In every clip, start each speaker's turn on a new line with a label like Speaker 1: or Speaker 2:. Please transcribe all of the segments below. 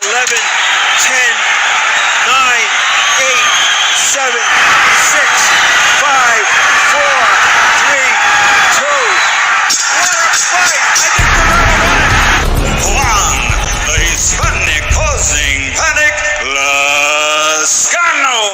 Speaker 1: 11, 10, 9, 8, 7, 6, 5, 4, 3, 2. What a fight! I think Guerrero won it.
Speaker 2: Juan, the Hispanic causing panic, Lascano.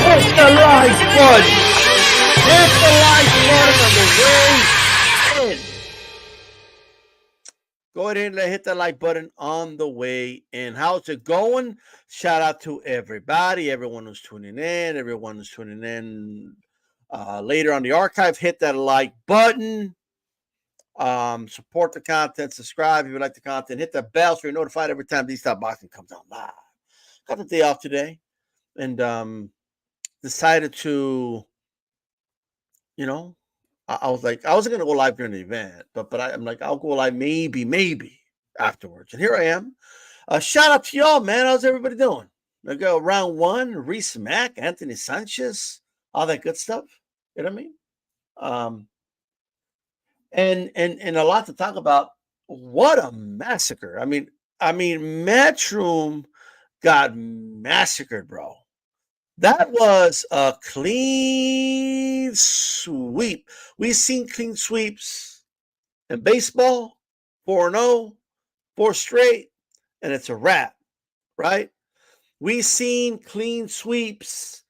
Speaker 3: Hit the like button. Hit the like button on the way in. Go ahead and hit the like button on the way in. How's it going? Shout out to everybody, everyone who's tuning in, everyone who's tuning in later on the archive. Hit that like button. Support the content. Subscribe if you like the content. Hit the bell so you're notified every time DStyleBoxing comes on live. Got the day off today, and decided to, I was like, I wasn't gonna go live during the event, but I'm like, I'll go live maybe afterwards. And here I am. Shout out to y'all, man. How's everybody doing? I go round one, Reese Mack, Anthony Sanchez, all that good stuff. You know what I mean? And a lot to talk about. What a massacre. I mean, Matchroom got massacred, bro. That was a clean sweep. We've seen clean sweeps in baseball, 4-0, 4 straight, and it's a wrap, right? We've seen clean sweeps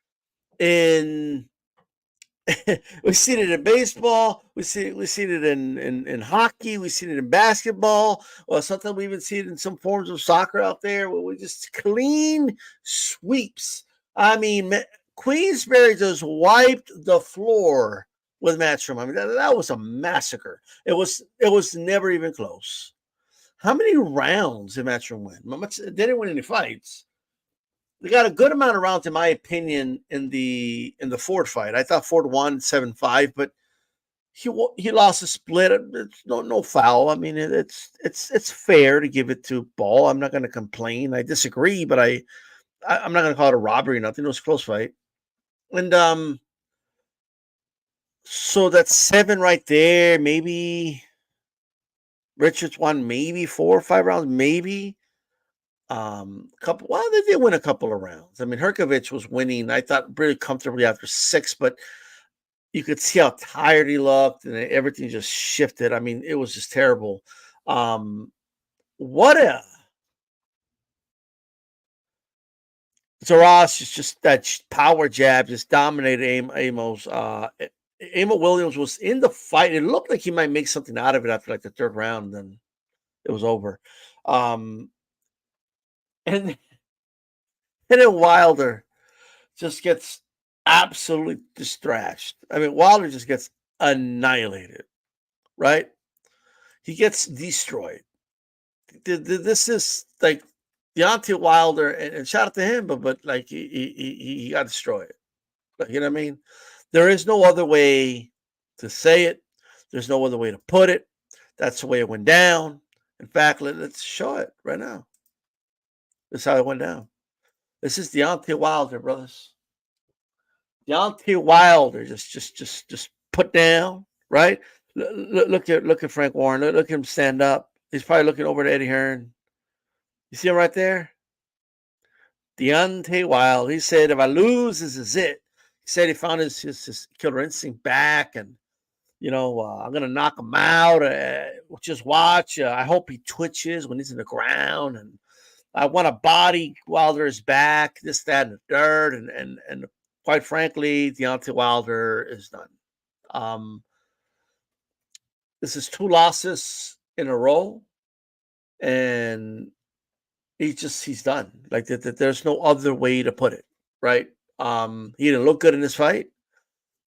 Speaker 3: in we've seen it in baseball, we've seen it in hockey, we've seen it in basketball, or sometimes we even see it in some forms of soccer out there where we just clean sweeps. I mean, Queensberry just wiped the floor with Matchroom. I mean, that was a massacre. It was never even close. How many rounds did Matchroom win? They didn't win any fights. They got a good amount of rounds, in my opinion, in the Ford fight. I thought Ford won 7-5, but he lost a split. It's no foul. I mean, it's fair to give it to Ball. I'm not going to complain. I disagree, but I'm not going to call it a robbery or nothing. It was a close fight. And so that's 7 right there. Maybe Richards won maybe 4 or 5 rounds, maybe. Well, they did win a couple of rounds. I mean, Herkovich was winning, I thought, really comfortably after 6, but you could see how tired he looked, and everything just shifted. I mean, it was just terrible. What a Zaras is just that power jab just dominated Amos. Amo Williams was in the fight. It looked like he might make something out of it after like the 3rd round, and then it was over. And then Wilder just gets absolutely distrashed. I mean, Wilder just gets annihilated, right? He gets destroyed. This is like Deontay Wilder, and shout out to him, but like he got destroyed. Like, you know what I mean? There is no other way to say it. There's no other way to put it. That's the way it went down. In fact, let's show it right now. This is how it went down. This is Deontay Wilder, brothers. Deontay Wilder just put down, right? Look at Frank Warren. Look at him stand up. He's probably looking over to Eddie Hearn. You see him right there? Deontay Wilder. He said, if I lose, this is it. He said he found his killer instinct back, and I'm gonna knock him out. Just watch. I hope he twitches when he's in the ground, and I want a body Wilder's back. This, that, and the third, and quite frankly, Deontay Wilder is done. This is 2 losses in a row, and he's done. Like there's no other way to put it, right? He didn't look good in this fight.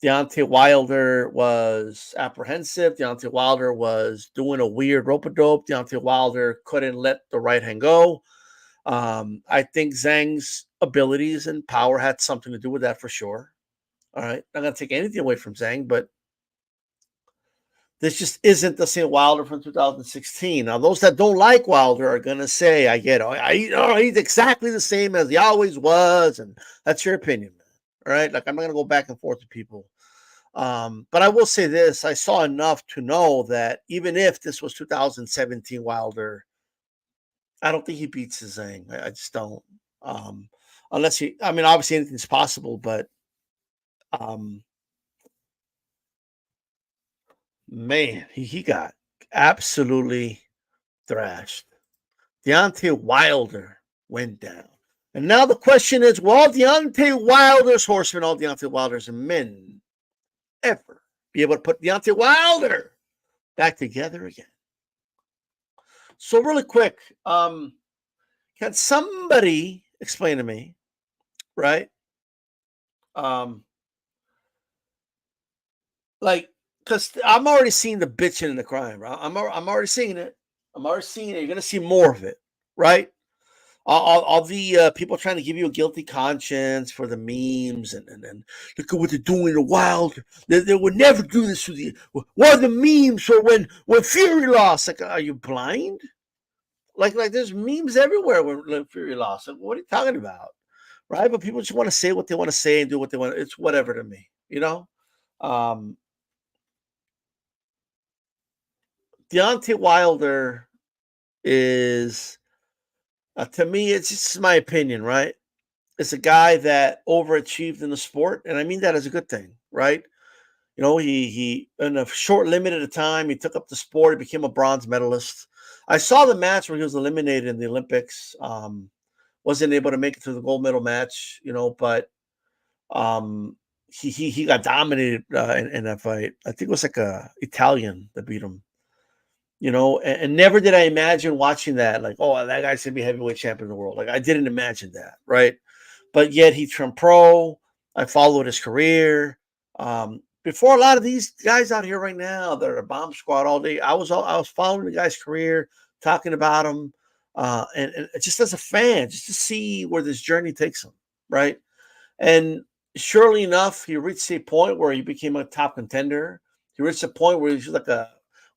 Speaker 3: Deontay Wilder was apprehensive. Deontay Wilder was doing a weird rope-a-dope. Deontay Wilder couldn't let the right hand go. I think Zhang's abilities and power had something to do with that for sure. All right. Not going to take anything away from Zhang, but this just isn't the same Wilder from 2016. Now, those that don't like Wilder are going to say, I get it. He's exactly the same as he always was. And that's your opinion, man. All right. Like, I'm not going to go back and forth with people. But I will say this. I saw enough to know that even if this was 2017 Wilder, I don't think he beats Zhang. I just don't. Unless obviously anything's possible, but man, he got absolutely thrashed. Deontay Wilder went down. And now the question is, will all Deontay Wilder's horsemen, all Deontay Wilder's men ever be able to put Deontay Wilder back together again? So really quick, can somebody explain to me, right? Like, because I'm already seeing the bitching and the crying, right? I'm already seeing it. I'm already seeing it. You're gonna see more of it, right? All the people trying to give you a guilty conscience for the memes and look at what they're doing to Wilder. They would never do this with you. What are the memes for when Fury lost? Like, are you blind? Like there's memes everywhere when Fury lost. Like, what are you talking about? Right? But people just want to say what they want to say and do what they want. It's whatever to me, you know? Deontay Wilder is, to me, it's just my opinion, right? It's a guy that overachieved in the sport, and I mean that as a good thing, right? You know, he in a short limited of time, he took up the sport. He became a bronze medalist. I saw the match where he was eliminated in the Olympics. Wasn't able to make it to the gold medal match, you know, but he got dominated in that fight. I think it was like a Italian that beat him. You know, and never did I imagine watching that, like, oh, that guy's gonna be heavyweight champion of the world. Like, I didn't imagine that, right? But yet he turned pro. I followed his career. Before a lot of these guys out here right now, they're a bomb squad all day. I was following the guy's career, talking about him, and just as a fan, just to see where this journey takes him, right? And surely enough, he reached a point where he became a top contender. He reached a point where he was like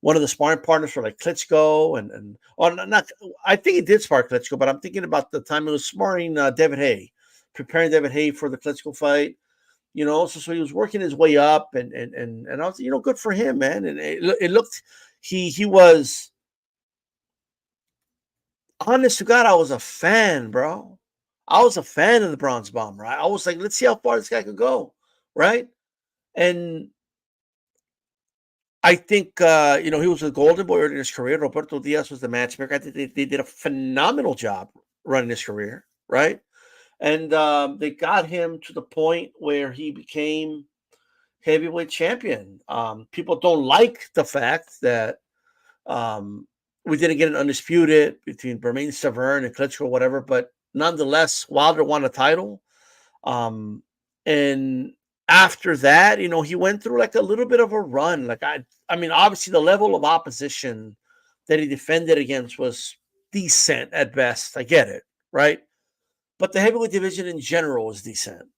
Speaker 3: one of the sparring partners for like Klitschko and not. I think he did spar Klitschko, but I'm thinking about the time he was sparring David Haye, preparing David Haye for the Klitschko fight. You know, so he was working his way up, and I was, you know, good for him, man. And it looked, he was, honest to God, I was a fan, bro. I was a fan of the Bronze Bomber. I was like, let's see how far this guy could go, right? And I think, you know, he was a golden boy early in his career. Roberto Diaz was the matchmaker. I think they did a phenomenal job running his career, right? And they got him to the point where he became heavyweight champion. People don't like the fact that we didn't get an undisputed between Bermane Stiverne and Klitschko or whatever, but nonetheless, Wilder won a title. And after that, you know, he went through like a little bit of a run. Like, I mean, obviously the level of opposition that he defended against was decent at best. I get it, right? But the heavyweight division in general was decent.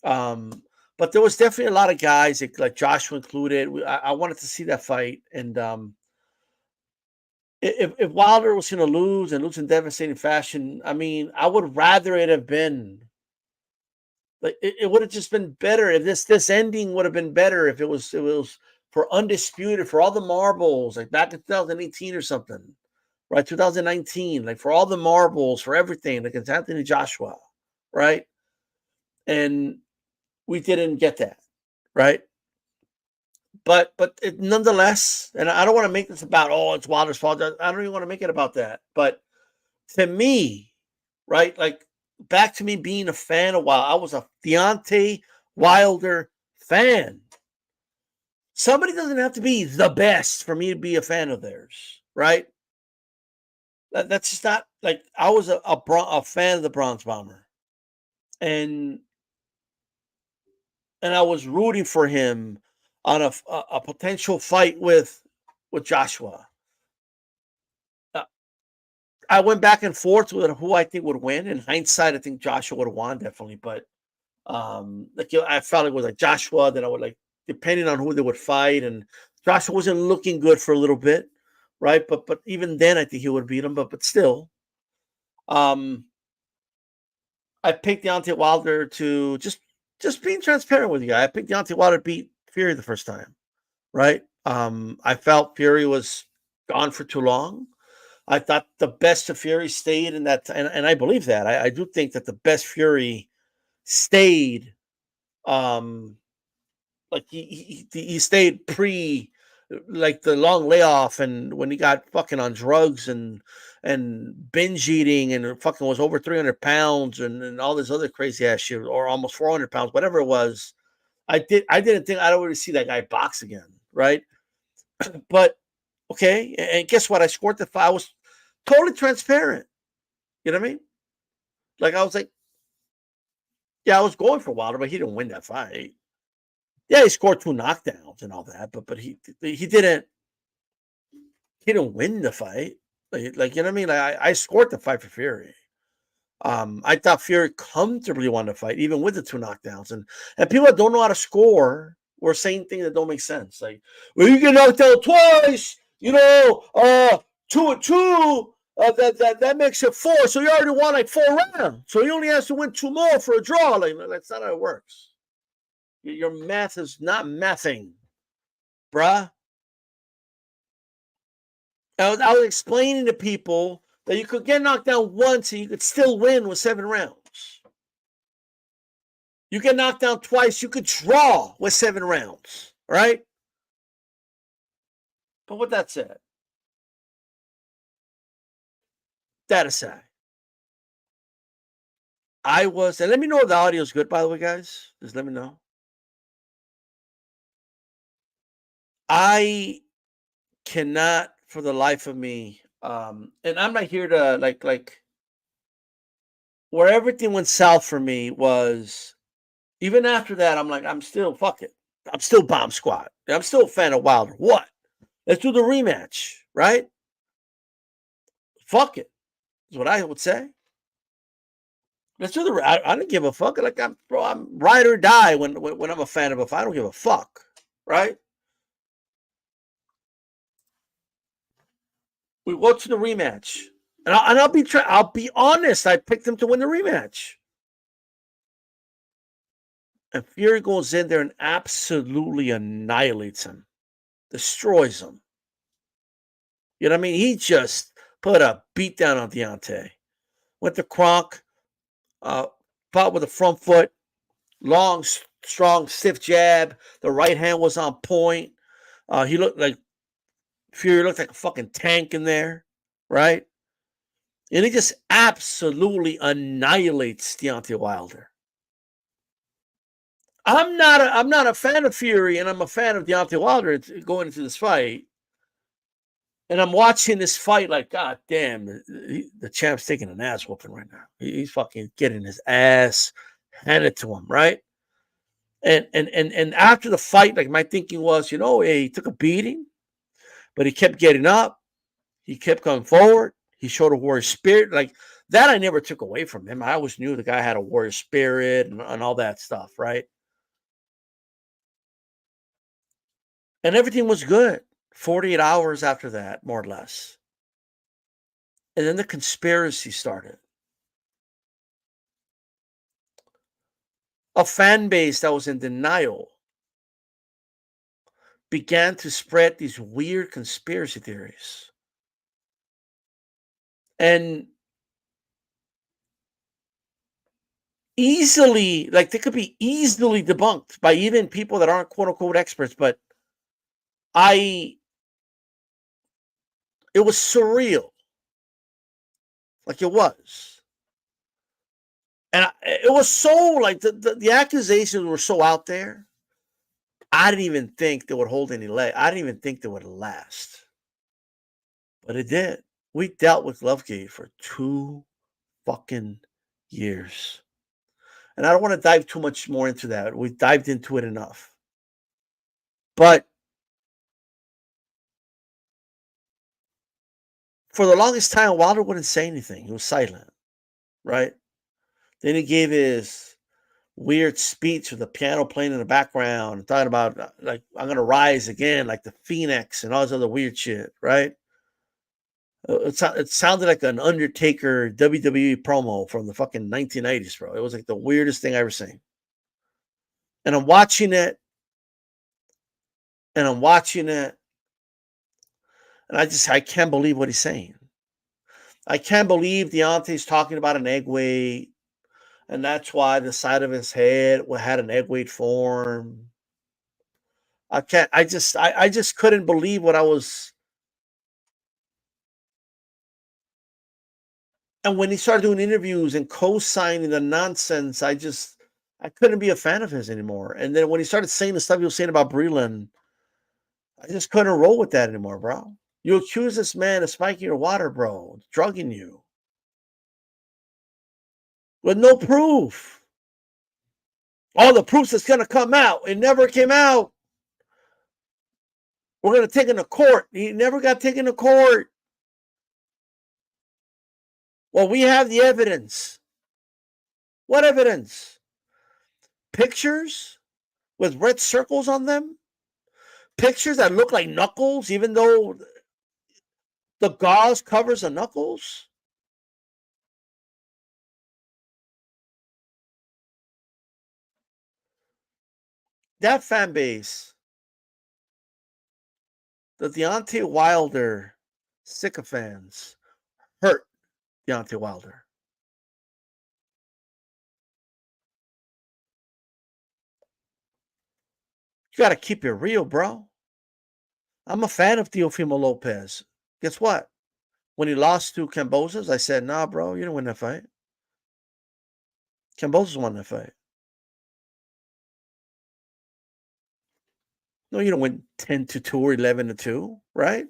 Speaker 3: But there was definitely a lot of guys, like Joshua included. I wanted to see that fight. And if Wilder was going to lose and lose in devastating fashion, I mean, I would rather it have been like it would have just been better if this ending would have been better if it was for undisputed, for all the marbles, like back in 2018 or something, right? 2019, like for all the marbles, for everything, like it's Anthony Joshua, right? And we didn't get that, right? But nonetheless, and I don't want to make this about, oh, it's Wilder's fault. I don't even want to make it about that. But to me, right, like back to me being a fan of Wilder, I was a Deontay Wilder fan. Somebody doesn't have to be the best for me to be a fan of theirs, right? That's just not, like, I was a fan of the Bronze Bomber. And and I was rooting for him on a potential fight with Joshua. I went back and forth with who I think would win. In hindsight, I think Joshua would have won definitely, but I felt it was like Joshua. Then I would like depending on who they would fight, and Joshua wasn't looking good for a little bit, right? But even then, I think he would beat him. But still, I picked Deontay Wilder to just being transparent with you. I picked Deontay Wilder to beat Fury the first time, right? I felt Fury was gone for too long. I thought the best of Fury stayed in that, and I believe that. I do think that the best Fury stayed. Like he stayed pre, like the long layoff, and when he got fucking on drugs and binge eating and fucking was over 300 pounds and all this other crazy ass shit, or almost 400 pounds, whatever it was. I didn't think I'd ever see that guy box again, right? But okay, and guess what? I scored the fight. I was totally transparent. You know what I mean? Like I was like, yeah, I was going for Wilder, but he didn't win that fight. Yeah, he scored 2 knockdowns and all that, but he didn't win the fight. Like you know what I mean? Like I scored the fight for Fury. I thought Fury comfortably won the fight, even with the 2 knockdowns. And people that don't know how to score were saying things that don't make sense. Like, well, you get knocked out twice, 2-2. That makes it 4. So you already won like 4 rounds. So he only has to win 2 more for a draw. Like that's not how it works. Your math is not mathing, bruh. I was explaining to people that you could get knocked down once and you could still win with 7 rounds. You get knocked down twice, you could draw with 7 rounds, right? But with that said, that aside, and let me know if the audio is good, by the way, guys. Just let me know. I cannot for the life of me, and I'm not here to like where everything went south for me was, even after that, I'm like, I'm still, fuck it. I'm still Bomb Squad. I'm still a fan of Wilder. What? Let's do the rematch, right? Fuck it, is what I would say. Let's do the. I don't give a fuck. Like I'm ride or die when I'm a fan of a fight. I don't give a fuck, right? We go to the rematch, and I'll be honest. I picked him to win the rematch, and Fury goes in there and absolutely annihilates him, destroys him. You know what I mean? He just put a beat down on Deontay. Went to Kronk, fought with a front foot, long, strong, stiff jab. The right hand was on point. He looked like Fury looked like a fucking tank in there, right? And he just absolutely annihilates Deontay Wilder. I'm not a fan of Fury, and I'm a fan of Deontay Wilder going into this fight. And I'm watching this fight like, God damn, the champ's taking an ass whooping right now. He's fucking getting his ass handed to him, right? And after the fight, like my thinking was, he took a beating, but he kept getting up. He kept coming forward. He showed a warrior spirit. Like that I never took away from him. I always knew the guy had a warrior spirit and all that stuff, right? And everything was good. 48 hours after that, more or less. And then the conspiracy started. A fan base that was in denial began to spread these weird conspiracy theories. And easily, like they could be easily debunked by even people that aren't quote unquote experts, but it was surreal. Like it was. And it was so like the accusations were so out there. I didn't even think they would hold any leg. I didn't even think they would last. But it did. We dealt with Lovegate for 2 fucking years. And I don't want to dive too much more into that. We dived into it enough. But for the longest time, Wilder wouldn't say anything. He was silent, right? Then he gave his weird speech with the piano playing in the background, talking about, like, I'm going to rise again, like the Phoenix and all this other weird shit, right? It sounded like an Undertaker WWE promo from the fucking 1980s, bro. It was like the weirdest thing I ever seen. And I'm watching it, and I can't believe what he's saying. I can't believe Deontay's talking about an egg weight, and that's why the side of his head had an egg weight form. I just couldn't believe what I was. And when he started doing interviews and co-signing the nonsense, I couldn't be a fan of his anymore. And then when he started saying the stuff he was saying about Breland, I just couldn't roll with that anymore, bro. You accuse this man of spiking your water, bro, drugging you, with no proof. All the proofs that's going to come out. It never came out. We're going to take him to court. He never got taken to court. Well, we have the evidence. What evidence? Pictures with red circles on them? Pictures that look like knuckles, even though the gauze covers the knuckles? That fan base, the Deontay Wilder sycophants, hurt Deontay Wilder. You got to keep it real, bro. I'm a fan of Teofimo Lopez. Guess what? When he lost to Kambosos, I said, nah, bro, you didn't win that fight. Kambosos won that fight. No, you don't win 10-2 or 11-2, right?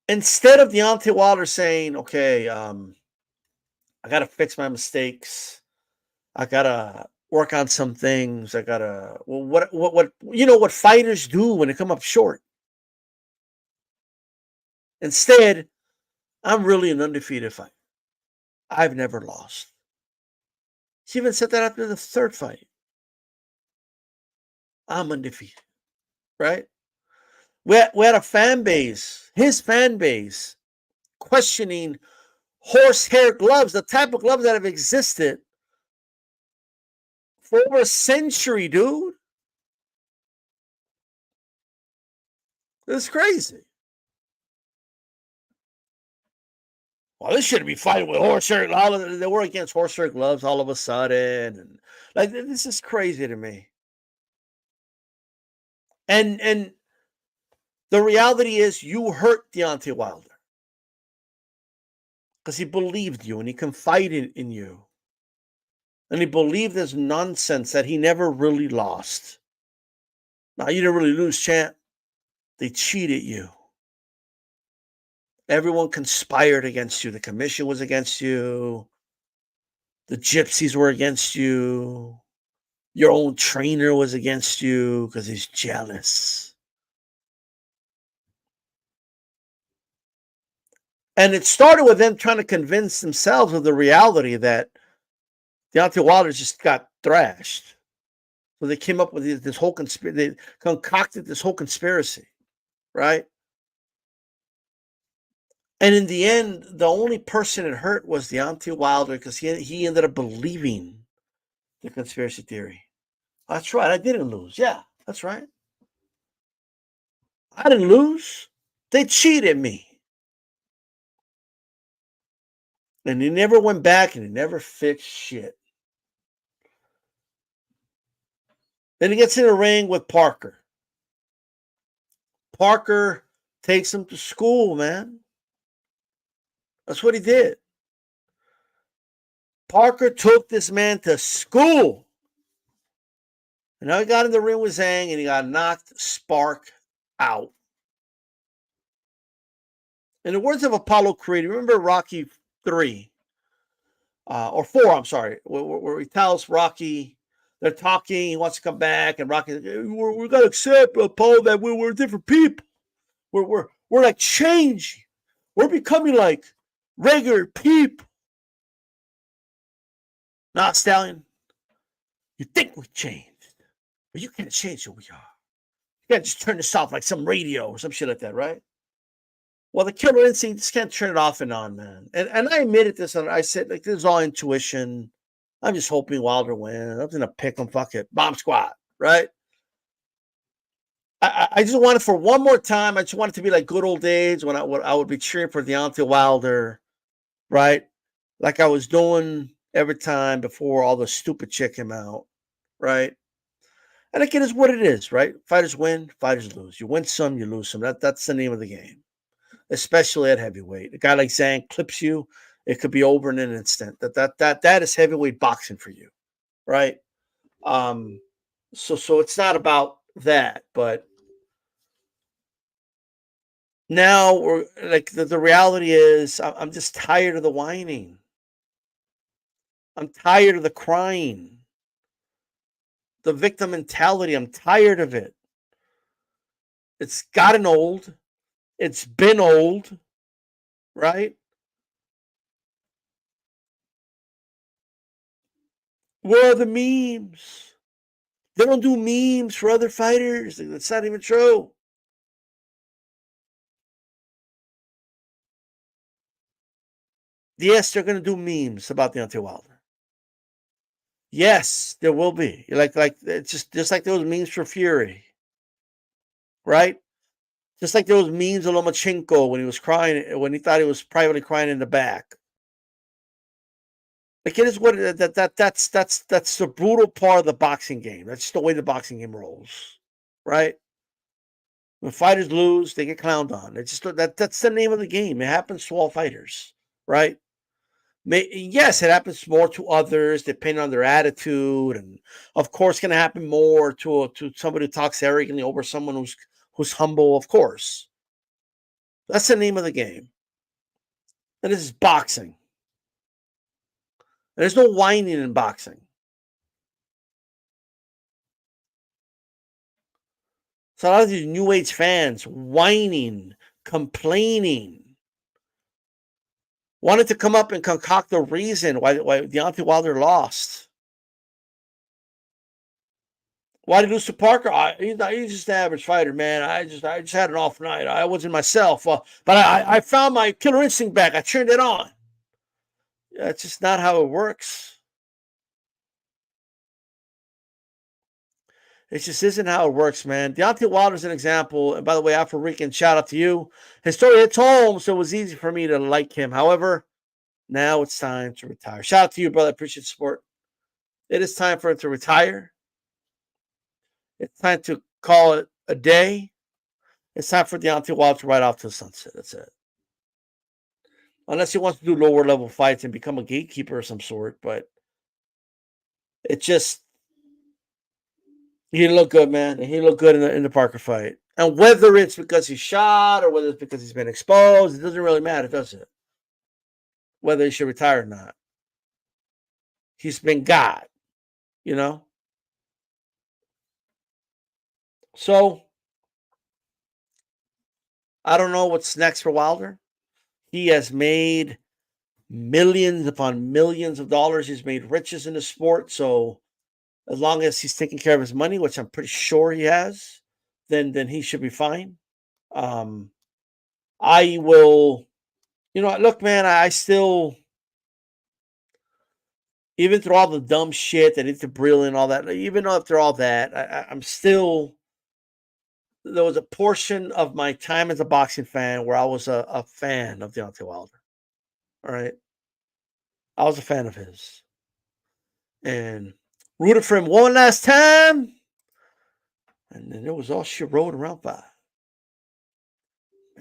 Speaker 3: Instead of Deontay Wilder saying, okay, I got to fix my mistakes. I got to work on some things. I got to, well, what fighters do when they come up short. Instead, I'm really an undefeated fighter. I've never lost. He even said that after the third fight. I'm undefeated, right? We had a fan base, his fan base, questioning horsehair gloves, the type of gloves that have existed for over a century, dude. It's crazy. Well, this shouldn't be fighting with horsehair gloves. They were against horsehair gloves all of a sudden. And like, this is crazy to me. And the reality is you hurt Deontay Wilder because he believed you and he confided in you. And he believed this nonsense that he never really lost. Now, you didn't really lose, champ. They cheated you. Everyone conspired against you. The commission was against you. The gypsies were against you. Your own trainer was against you because he's jealous. And it started with them trying to convince themselves of the reality that Deontay Wilder just got thrashed. So they came up with this whole conspiracy. They concocted this whole conspiracy, right? And in the end, the only person it hurt was Deontay Wilder because he ended up believing the conspiracy theory. That's right. I didn't lose. Yeah, that's right. I didn't lose. They cheated me. And he never went back and he never fixed shit. Then he gets in the ring with Parker. Parker takes him to school, man. That's what he did. Parker took this man to school. And now he got in the ring with Zhang and he got knocked spark out. In the words of Apollo Creed, remember Rocky 3 or 4, I'm sorry, where he tells Rocky, they're talking, he wants to come back, and Rocky, we're going to accept, Apollo, that we're different people. We're like changing. We're becoming like regular people. Nah, Stallion, you think we changed, but you can't change who we are. You can't just turn this off like some radio or some shit like that, right? Well, the killer instinct just can't turn it off and on, man. And I admitted this, and I said, like, this is all intuition. I'm just hoping Wilder wins. I'm gonna pick him. Fuck it, bomb squad, right? I just wanted for one more time. I just wanted to be like good old days when I would be cheering for Deontay Wilder, right? Like I was doing every time before all the stupid shit came out, right? And again, is what it is, right? Fighters win, fighters lose. You win some, you lose some. That's the name of the game, especially at heavyweight. A guy like Zhang clips you, it could be over in an instant. That is heavyweight boxing for you, right? So it's not about that, but now we're like the reality is I'm just tired of the whining. I'm tired of the crying, the victim mentality. I'm tired of it. It's gotten old. It's been old, right? Where are the memes? They don't do memes for other fighters. That's not even true. Yes, they're going to do memes about Deontay Wilder. Yes, there will be. Like it's just like those memes for Fury, right? Just like those memes of Lomachenko when he was crying, when he thought he was privately crying in the back. Like it is what that's the brutal part of the boxing game. That's just the way the boxing game rolls, right? When fighters lose, they get clowned on. It's just that's the name of the game. It happens to all fighters, right? Yes, it happens more to others depending on their attitude, and of course, going to happen more to somebody who talks arrogantly over someone who's humble. Of course, that's the name of the game. And this is boxing. There's no whining in boxing. So a lot of these New Age fans whining, complaining, wanted to come up and concoct a reason why Deontay Wilder lost. Why did he lose to Parker? He's just an average fighter, man. I just had an off night. I wasn't myself. But I found my killer instinct back. I turned it on. That's just not how it works. It just isn't how it works, man. Deontay Wilder's an example. And by the way, Afro Rican, shout out to you. His story hits home, so it was easy for me to like him. However, now it's time to retire. Shout out to you, brother. I appreciate the support. It is time for him to retire. It's time to call it a day. It's time for Deontay Wilder to ride off to the sunset. That's it. Unless he wants to do lower level fights and become a gatekeeper of some sort. But it just, he didn't look good, man. And he looked good in the Parker fight. And whether it's because he's shot or whether it's because he's been exposed, it doesn't really matter, does it? Whether he should retire or not. He's been God, you know? So, I don't know what's next for Wilder. He has made millions upon millions of dollars. He's made riches in the sport. So, as long as he's taking care of his money, which I'm pretty sure he has, then he should be fine. I will, look, man, I still, even through all the dumb shit that into Brill and all that, even after all that, I'm still, there was a portion of my time as a boxing fan where I was a fan of Deontay Wilder. All right. I was a fan of his. And rooted for him one last time. And then it was all she wrote around 5.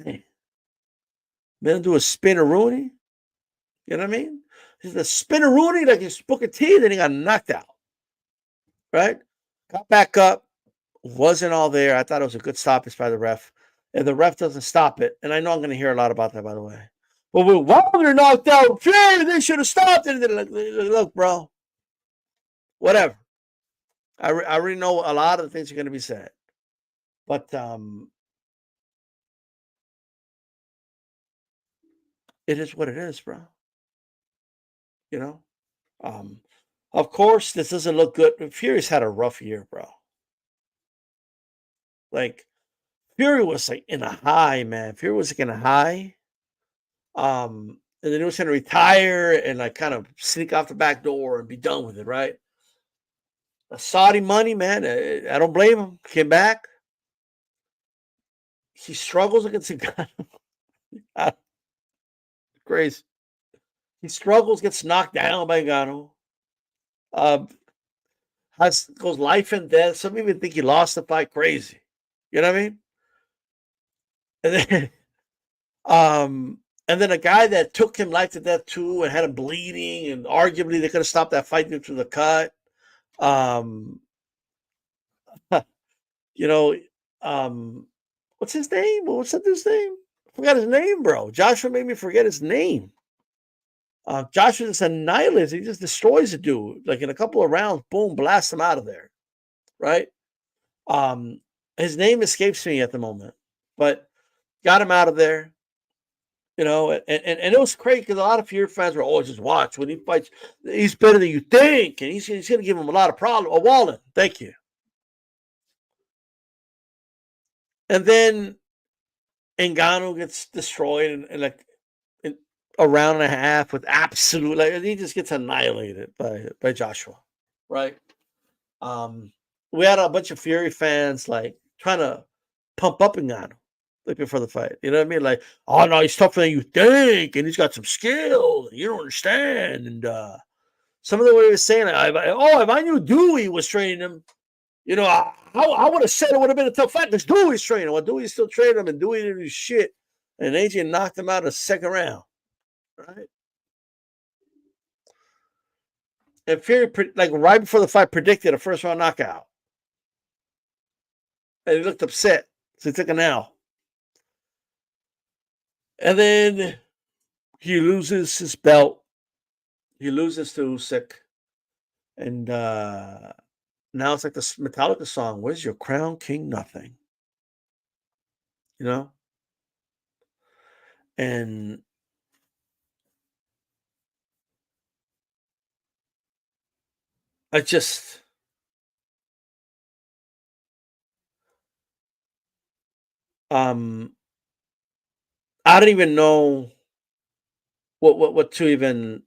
Speaker 3: Man. Then do a spin-a-rooney. You know what I mean? He's a spin-a-rooney like his Booker T, then he got knocked out. Right? Got back up. Wasn't all there. I thought it was a good stoppage by the ref. and the ref doesn't stop it. And I know I'm going to hear a lot about that, by the way. Well, when Wilder knocked out Fury, they should have stopped it. Look, bro, whatever. I already know a lot of the things are going to be said, but it is what it is, bro. You know, of course, this doesn't look good. Fury's had a rough year, bro. Like Fury was like in a high, man. Fury was like in a high. And then he was going to retire and like kind of sneak off the back door and be done with it, right? The Saudi money, man. I don't blame him. Came back. He struggles against a guy. Crazy. He struggles, gets knocked down by Ngannou. Goes life and death. Some even think he lost the fight. Crazy. You know what I mean? And then, and then a guy that took him life to death too and had him bleeding, and arguably they could have stopped that fight due to the cut. You know, what's his name? What's that dude's name? I forgot his name, bro. Joshua made me forget his name. Joshua just annihilates. He just destroys the dude. Like in a couple of rounds, boom, blast him out of there. Right? His name escapes me at the moment, but got him out of there. You know, and it was crazy because a lot of Fury fans were always just watch when he fights. He's better than you think, and he's going to give him a lot of problems. Oh, Wallen, thank you. And then Ngannou gets destroyed in like a round and a half with absolute, like he just gets annihilated by Joshua, right? We had a bunch of Fury fans like trying to pump up Ngannou like before the fight. You know what I mean? Like, oh no, he's tougher than you think, and he's got some skill. And you don't understand. And some of the way he was saying, if I knew Dewey was training him, you know, I would have said it would have been a tough fight because Dewey's training. Well, Dewey's still training him, and Dewey didn't do shit. And AJ knocked him out in the second round. Right? And Fury, like right before the fight, predicted a first round knockout. And he looked upset. So he took an L. And then he loses his belt. He loses to Usyk. And now it's like this Metallica song, "Where's your crown, King Nothing?" You know? And I just I don't even know what to even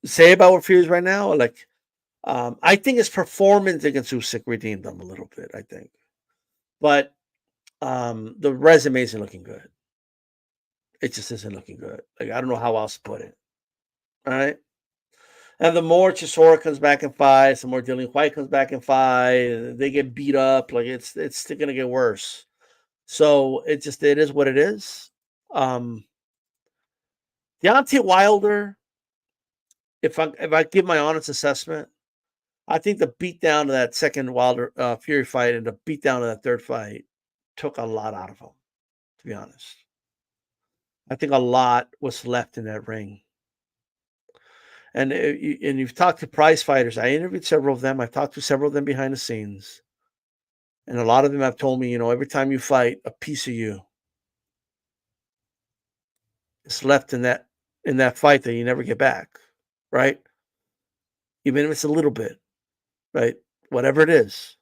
Speaker 3: say about what Fury's right now. Like I think his performance against Usyk redeemed him a little bit, I think. But the resume isn't looking good. It just isn't looking good. Like I don't know how else to put it. All right. And the more Chisora comes back and fights, the more Dillian White comes back and fight, they get beat up. Like it's still gonna get worse. So it is what it is. Deontay Wilder, if I give my honest assessment, I think the beatdown of that second Wilder Fury fight and the beatdown of that third fight took a lot out of him. To be honest, I think a lot was left in that ring. And you've talked to prize fighters. I interviewed several of them. I've talked to several of them behind the scenes, and a lot of them have told me, every time you fight, a piece of you is left in that fight that you never get back, right? Even if it's a little bit, right? Whatever it is.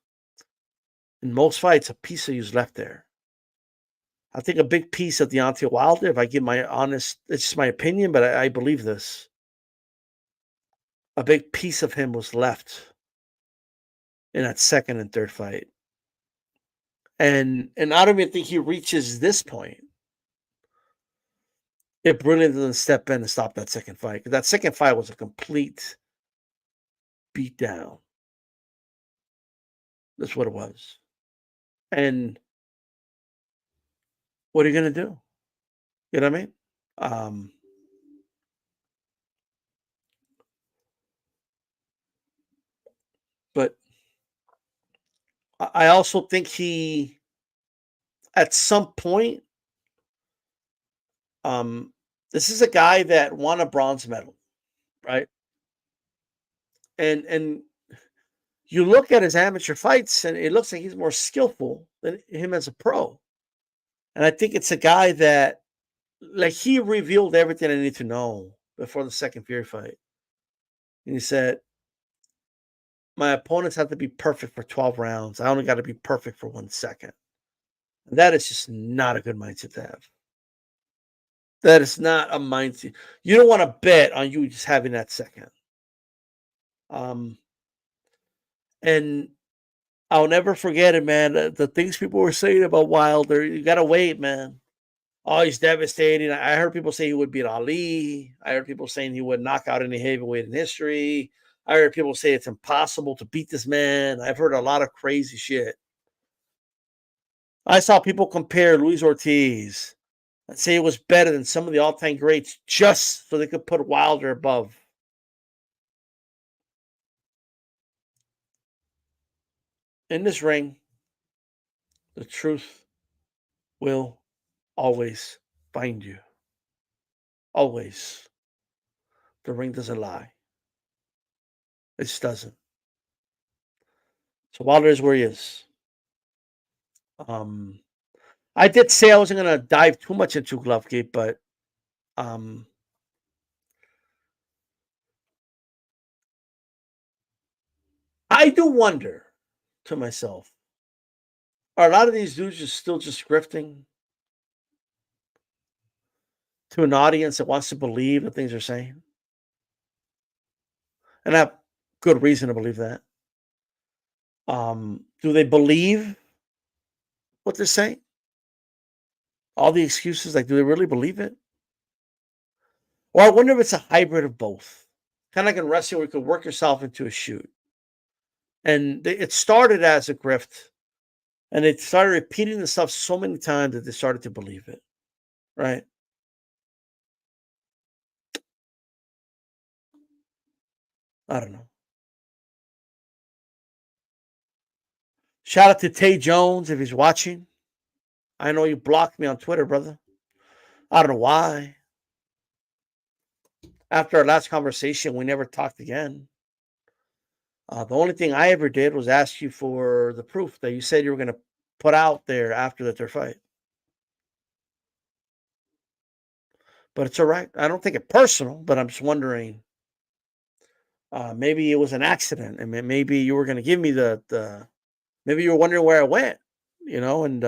Speaker 3: In most fights, a piece of you is left there. I think a big piece of Deontay Wilder, if I give my honest, it's just my opinion, but I believe this. A big piece of him was left in that second and third fight. And I don't even think he reaches this point if Brilliant doesn't step in and stop that second fight. Because that second fight was a complete beatdown. That's what it was. And what are you going to do? You know what I mean? But I also think at some point, this is a guy that won a bronze medal, right? And you look at his amateur fights, and it looks like he's more skillful than him as a pro. And I think it's a guy that, like, he revealed everything I need to know before the second Fury fight. And he said, my opponents have to be perfect for 12 rounds. I only got to be perfect for 1 second. And that is just not a good mindset to have. That is not a mindset. You don't want to bet on you just having that second. And I'll never forget it, man. The things people were saying about Wilder, you got to wait, man. Oh, he's devastating. I heard people say he would beat Ali. I heard people saying he would knock out any heavyweight in history. I heard people say it's impossible to beat this man. I've heard a lot of crazy shit. I saw people compare Luis Ortiz and say it was better than some of the all-time greats just so they could put Wilder above. In this ring, the truth will always find you. Always. The ring doesn't lie. It just doesn't. So Wilder is where he is. I did say I wasn't going to dive too much into Glovegate, but I do wonder to myself, are a lot of these dudes just still just grifting to an audience that wants to believe the things they're saying? And I have good reason to believe that. Do they believe what they're saying? All the excuses, like, do they really believe it? Or I wonder if it's a hybrid of both. Kind of like in wrestling where you could work yourself into a shoot. And it started as a grift. And they started repeating the stuff so many times that they started to believe it. Right? I don't know. Shout out to Tay Jones if he's watching. I know you blocked me on Twitter, brother. I don't know why. After our last conversation, we never talked again. The only thing I ever did was ask you for the proof that you said you were going to put out there after the third fight. But it's all right. I don't take it personal, but I'm just wondering, maybe it was an accident, and maybe you were going to give me maybe you were wondering where I went, and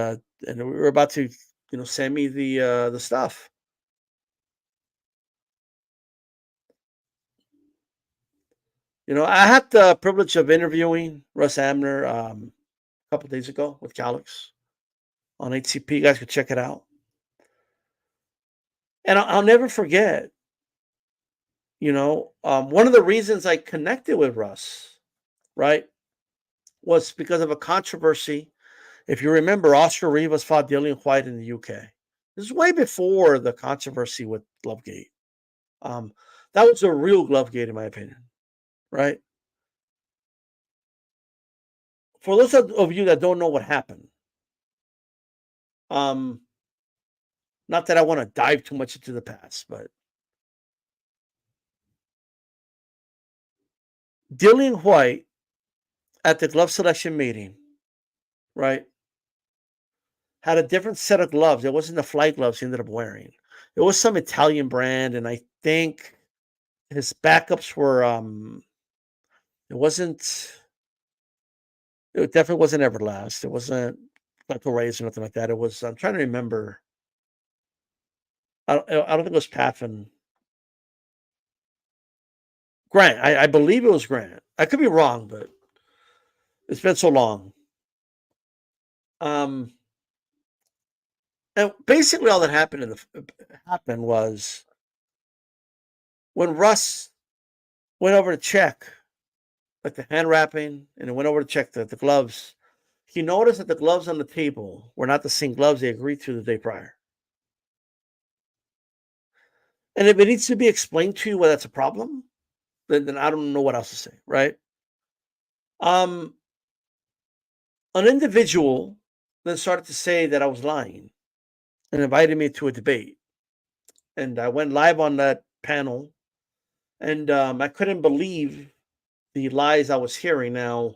Speaker 3: we were about to, send me the stuff. I had the privilege of interviewing Russ Abner a couple days ago with Calix on HCP. You guys could check it out. And I'll never forget, one of the reasons I connected with Russ, right, was because of a controversy. If you remember, Oscar Rivas fought Dillian White in the UK. This is way before the controversy with Glovegate. That was a real Glovegate, in my opinion, right? For those of you that don't know what happened, not that I want to dive too much into the past, but Dillian White at the glove selection meeting, right, had a different set of gloves. It wasn't the flight gloves he ended up wearing. It was some Italian brand, and I think his backups were it definitely wasn't Everlast. It wasn't like a Rays or nothing like that. It was, I'm trying to remember. I don't think it was Paffin. Grant. I believe it was Grant. I could be wrong, but it's been so long. And basically all that happened was when Russ went over to check, like the hand wrapping, and it went over to check the gloves, he noticed that the gloves on the table were not the same gloves they agreed to the day prior. And if it needs to be explained to you why that's a problem, then I don't know what else to say, right? An individual then started to say that I was lying and invited me to a debate. And I went live on that panel, and I couldn't believe the lies I was hearing. Now,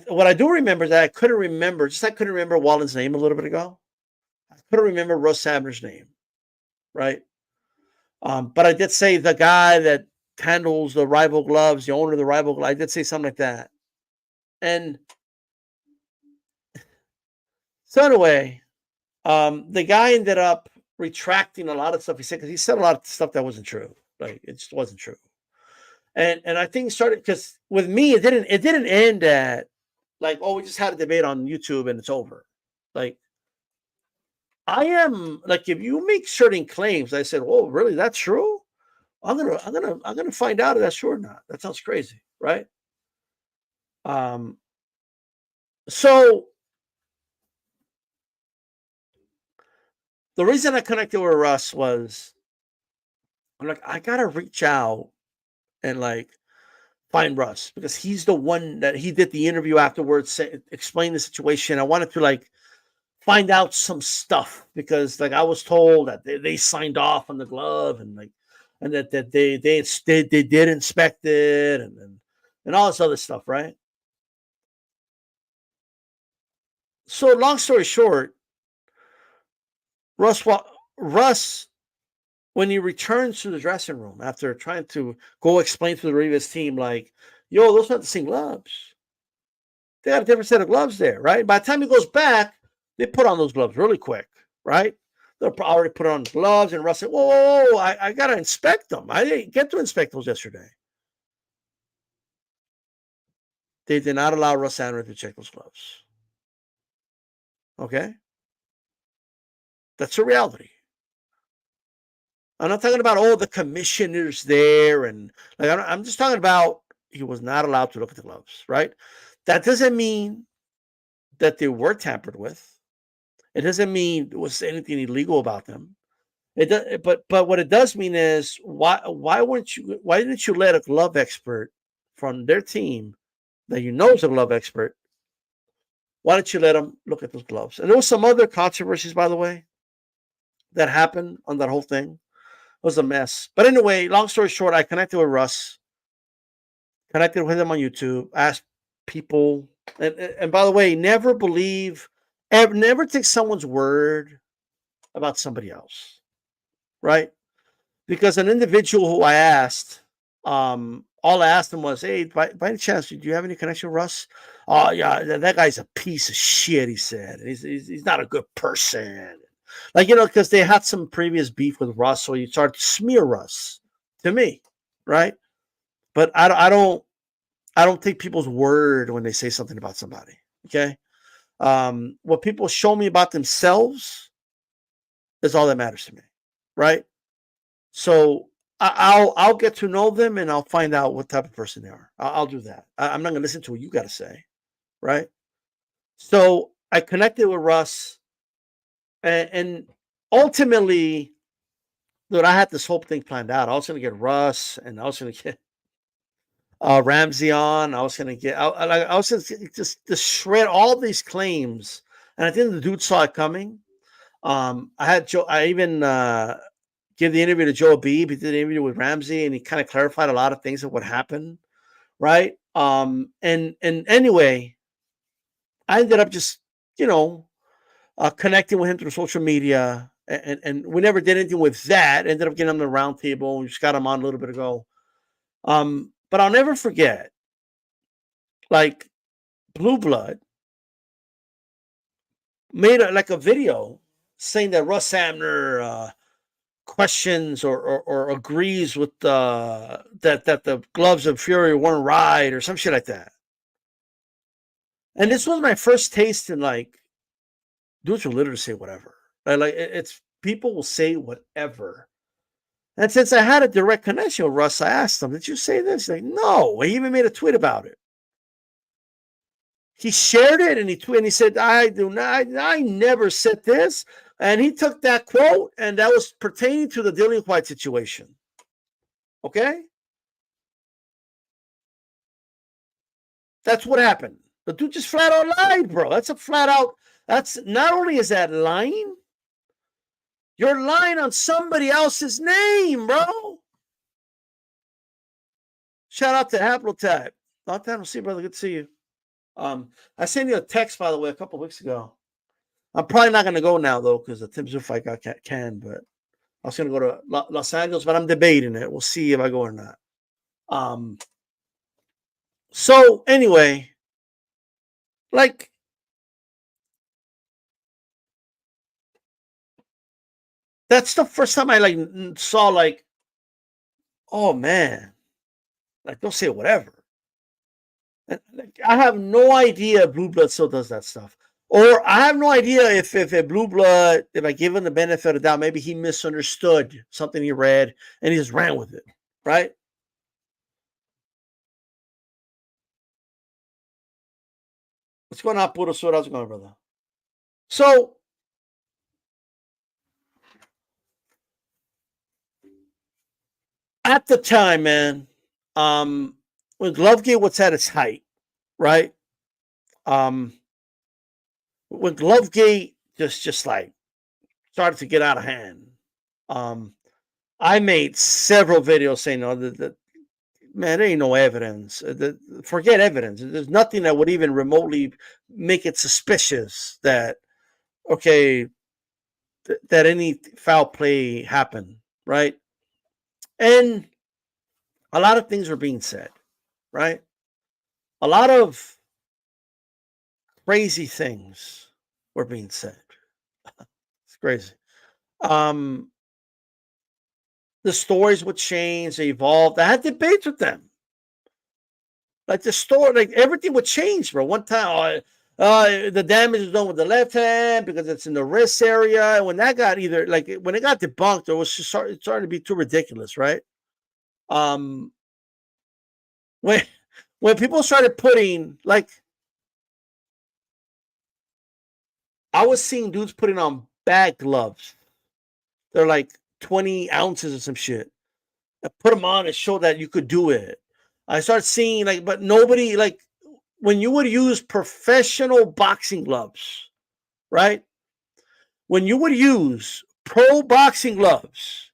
Speaker 3: what I do remember is that I couldn't remember, just like I couldn't remember Wallen's name a little bit ago. I couldn't remember Russ Abner's name, right? But I did say the guy that handles the rival gloves, the owner of the rival gloves. I did say something like that. And so anyway, the guy ended up retracting a lot of stuff he said, because he said a lot of stuff that wasn't true. Like, it just wasn't true. And I think it started because with me, it didn't end at like, oh, we just had a debate on YouTube and it's over. Like, I am like, if you make certain claims, I said, oh, really, that's true? I'm gonna find out if that's true or not. That sounds crazy, right? So the reason I connected with Russ was I'm like, I gotta reach out and like find Russ, because he's the one that he did the interview afterwards, explain the situation. I wanted to like find out some stuff, because like I was told that they signed off on the glove, and like, and that they did inspect it, and all this other stuff, right? So long story short, Russ, when he returns to the dressing room after trying to go explain to the Rivas team, like, yo, those aren't the same gloves. They got a different set of gloves there, right? By the time he goes back, they put on those gloves really quick, right? They'll already put on gloves, and Russ said, whoa, I got to inspect them. I didn't get to inspect those yesterday. They did not allow Russ Andrews to check those gloves. Okay? That's a reality. I'm not talking about, oh, the commissioner's there, and like, I'm just talking about he was not allowed to look at the gloves, right? That doesn't mean that they were tampered with. It doesn't mean there was anything illegal about them. It does, but what it does mean is why didn't you let a glove expert from their team that you know is a glove expert? Why didn't you let them look at those gloves? And there was some other controversies, by the way, that happened on that whole thing. It was a mess. But anyway, long story short, I connected with Russ, connected with him on YouTube, asked people, and by the way, never take someone's word about somebody else, right? Because an individual who I asked, all I asked him was, hey, by any chance, do you have any connection with Russ? Oh, yeah, that guy's a piece of shit, he said. He's not a good person. Like, because they had some previous beef with Russ, so you start to smear Russ to me, right? But I don't take people's word when they say something about somebody, okay? What people show me about themselves is all that matters to me, right? So I'll get to know them, and I'll find out what type of person they are. I'll do that. I'm not going to listen to what you got to say, right? So I connected with Russ, and ultimately, dude, I had this whole thing planned out. I was going to get Russ, and I was going to get Ramsey on. I was going to get, I was going to just shred all these claims, and I think the dude saw it coming. I had Joe. I even gave the interview to Joe Beeb. He did an interview with Ramsey, and he kind of clarified a lot of things of what happened, right? And anyway, I ended up just connecting with him through social media, and we never did anything with that. Ended up getting him on the round table. We just got him on a little bit ago. But I'll never forget, like, Blue Blood made a video saying that Russ Abner questions or agrees with that the gloves of Fury weren't right, or some shit like that. And this was my first taste in, like, dudes will literally say whatever. Right? Like, it's people will say whatever. And since I had a direct connection with Russ, I asked him, did you say this? He's like, no. He even made a tweet about it. He shared it, and he said, I never said this. And he took that quote, and that was pertaining to the Dillian White situation. Okay? That's what happened. The dude just flat out lied, bro. That's a flat out That's not only is that lying, you're lying on somebody else's name, bro. Shout out to Haplotype. Long time to see, brother. Good to see you. I sent you a text, by the way, a couple weeks ago. I'm probably not going to go now, though, because the Tim Zoo fight got canned, but I was going to go to Los Angeles, but I'm debating it. We'll see if I go or not. So anyway, like, that's the first time I like saw like, oh man, like don't say whatever. And, like, I have no idea Blue Blood still does that stuff, or I have no idea if a Blue Blood, if I give him the benefit of the doubt, maybe he misunderstood something he read and he just ran with it, right? What's going on, Puro Sur? How's it going, brother? So at the time, man, when Glovegate was at its height, right? When Glovegate just like started to get out of hand, I made several videos saying, "No, man, there ain't no evidence. Forget evidence. There's nothing that would even remotely make it suspicious that okay, that any foul play happened, right?" And a lot of things were being said, right? A lot of crazy things were being said. It's crazy. The stories would change, they evolved. I had debates with them. Like the story, like everything would change, bro. One time, the damage was done with the left hand because it's in the wrist area. And when that got when it got debunked, it was just starting to be too ridiculous, right? When people started putting like, I was seeing dudes putting on bag gloves. They're like 20 ounces or some shit. I put them on and show that you could do it. I started seeing like, but nobody like when you would use professional boxing gloves, right? When you would use pro boxing gloves,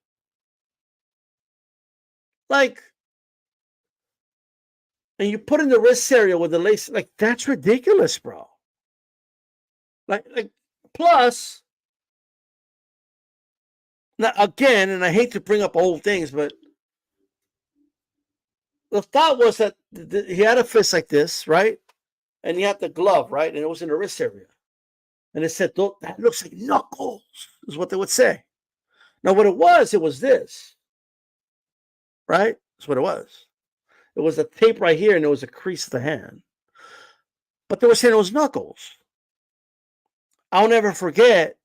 Speaker 3: like, and you put in the wrist area with the lace, like that's ridiculous, bro. Like plus, now again, and I hate to bring up old things, but the thought was that he had a fist like this, right? And he had the glove, right? And it was in the wrist area. And it said, that looks like knuckles, is what they would say. Now, what it was this, right? That's what it was. It was a tape right here, and it was a crease of the hand. But they were saying it was knuckles. I'll never forget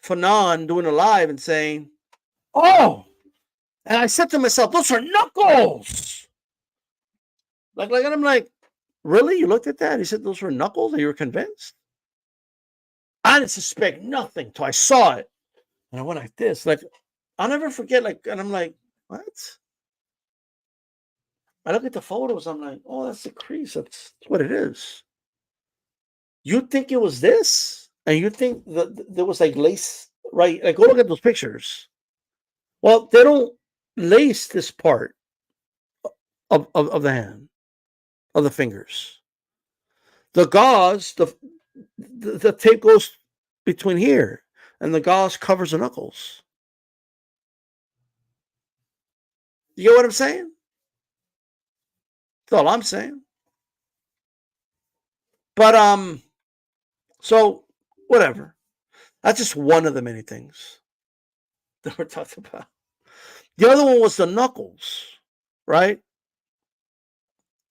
Speaker 3: Fanon doing a live and saying, oh, and I said to myself, those are knuckles. And I'm like, really? You looked at that? He said those were knuckles and you were convinced? I didn't suspect nothing till I saw it. And I went like this. Like, I'll never forget, like, and I'm like, what? I look at the photos, I'm like, oh, that's the crease. That's what it is. You think it was this? And you think that there was like lace, right? Like, go look at those pictures. Well, they don't lace this part of the hand, of the fingers. The gauze, the tape goes between here, and the gauze covers the knuckles. You get what I'm saying? That's all I'm saying. But so whatever. That's just one of the many things that we're talking about. The other one was the knuckles, right?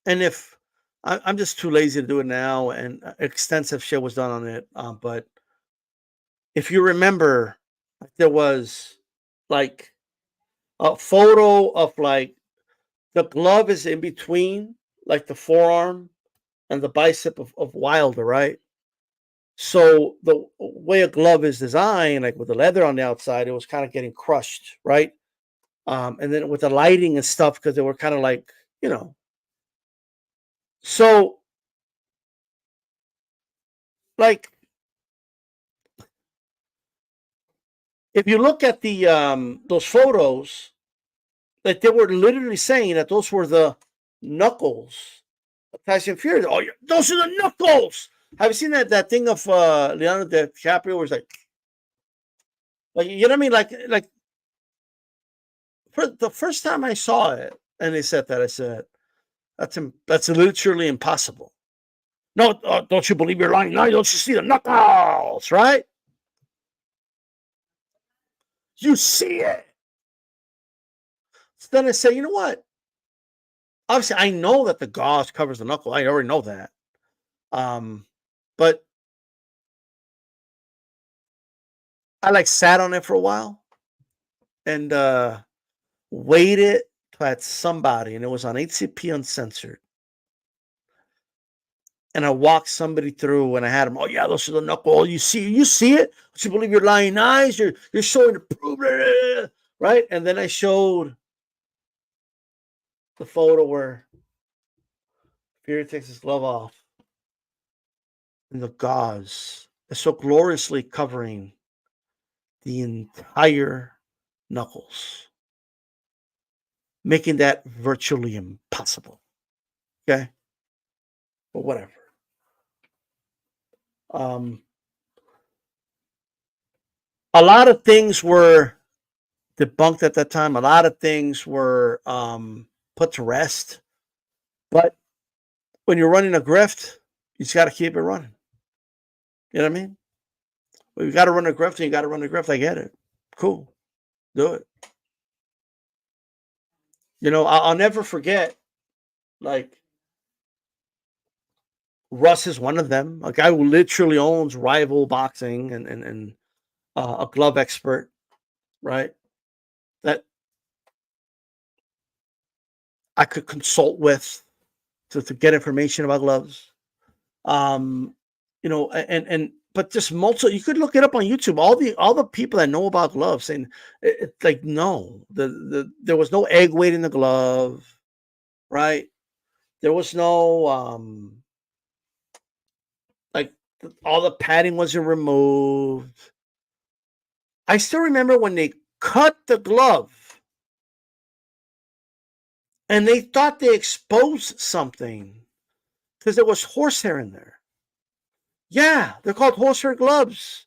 Speaker 3: And if I'm just too lazy to do it now, and extensive shit was done on it. But if you remember, there was like a photo of like the glove is in between, like the forearm and the bicep of Wilder, right? So the way a glove is designed, like with the leather on the outside, it was kind of getting crushed, right? And then with the lighting and stuff, because they were kind of like, you know. So, like, if you look at the those photos, like they were literally saying that those were the knuckles of Tyson Fury. Oh, those are the knuckles. Have you seen that thing of Leonardo DiCaprio where it's like you know what I mean? Like for the first time I saw it, and they said that, I said that's literally impossible. No, don't you believe you're lying? No, don't you see the knuckles? Right? You see it. So then I say, you know what? Obviously, I know that the gauze covers the knuckle. I already know that. But I like sat on it for a while and waited till I had somebody, and it was on HCP Uncensored. And I walked somebody through, and I had them. Oh yeah, those are the knuckles. You see it. Don't you believe your lying eyes? You're showing the proof, right? And then I showed the photo where Fury takes his glove off, and the gauze is so gloriously covering the entire knuckles, making that virtually impossible. Okay, but whatever. A lot of things were debunked at that time. A lot of things were put to rest. But when you're running a grift, you just got to keep it running. You know what I mean? Well, you got to run a grift, and you got to run a grift. I get it. Cool. Do it. You know, I'll never forget, like, Russ is one of them, a guy who literally owns Rival Boxing and a glove expert, right? That I could consult with to get information about gloves. You know, but just multiple. You could look it up on YouTube. All the people that know about gloves saying it's like no, there was no egg weight in the glove, right? There was no like all the padding wasn't removed. I still remember when they cut the glove and they thought they exposed something because there was horsehair in there. Yeah, they're called horsehair gloves.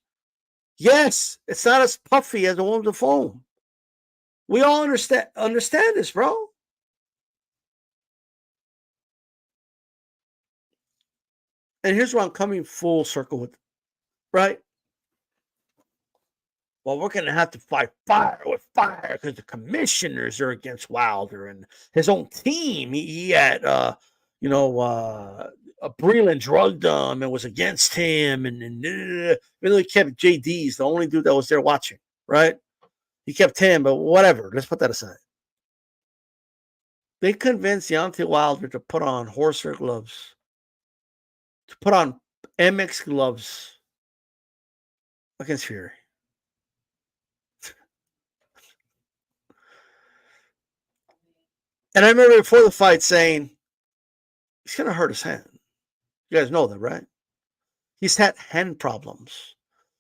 Speaker 3: Yes, it's not as puffy as the ones with foam. We all understand this, bro. And here's where I'm coming full circle with, right? Well, we're going to have to fight fire with fire because the commissioners are against Wilder and his own team. He had, Breland drugged him and was against him. And really kept JD's the only dude that was there watching, right? He kept him, but whatever. Let's put that aside. They convinced Deontay Wilder to put on horsehair gloves, to put on MX gloves against Fury. And I remember before the fight saying, he's going to hurt his hand. You guys know that, right? He's had hand problems.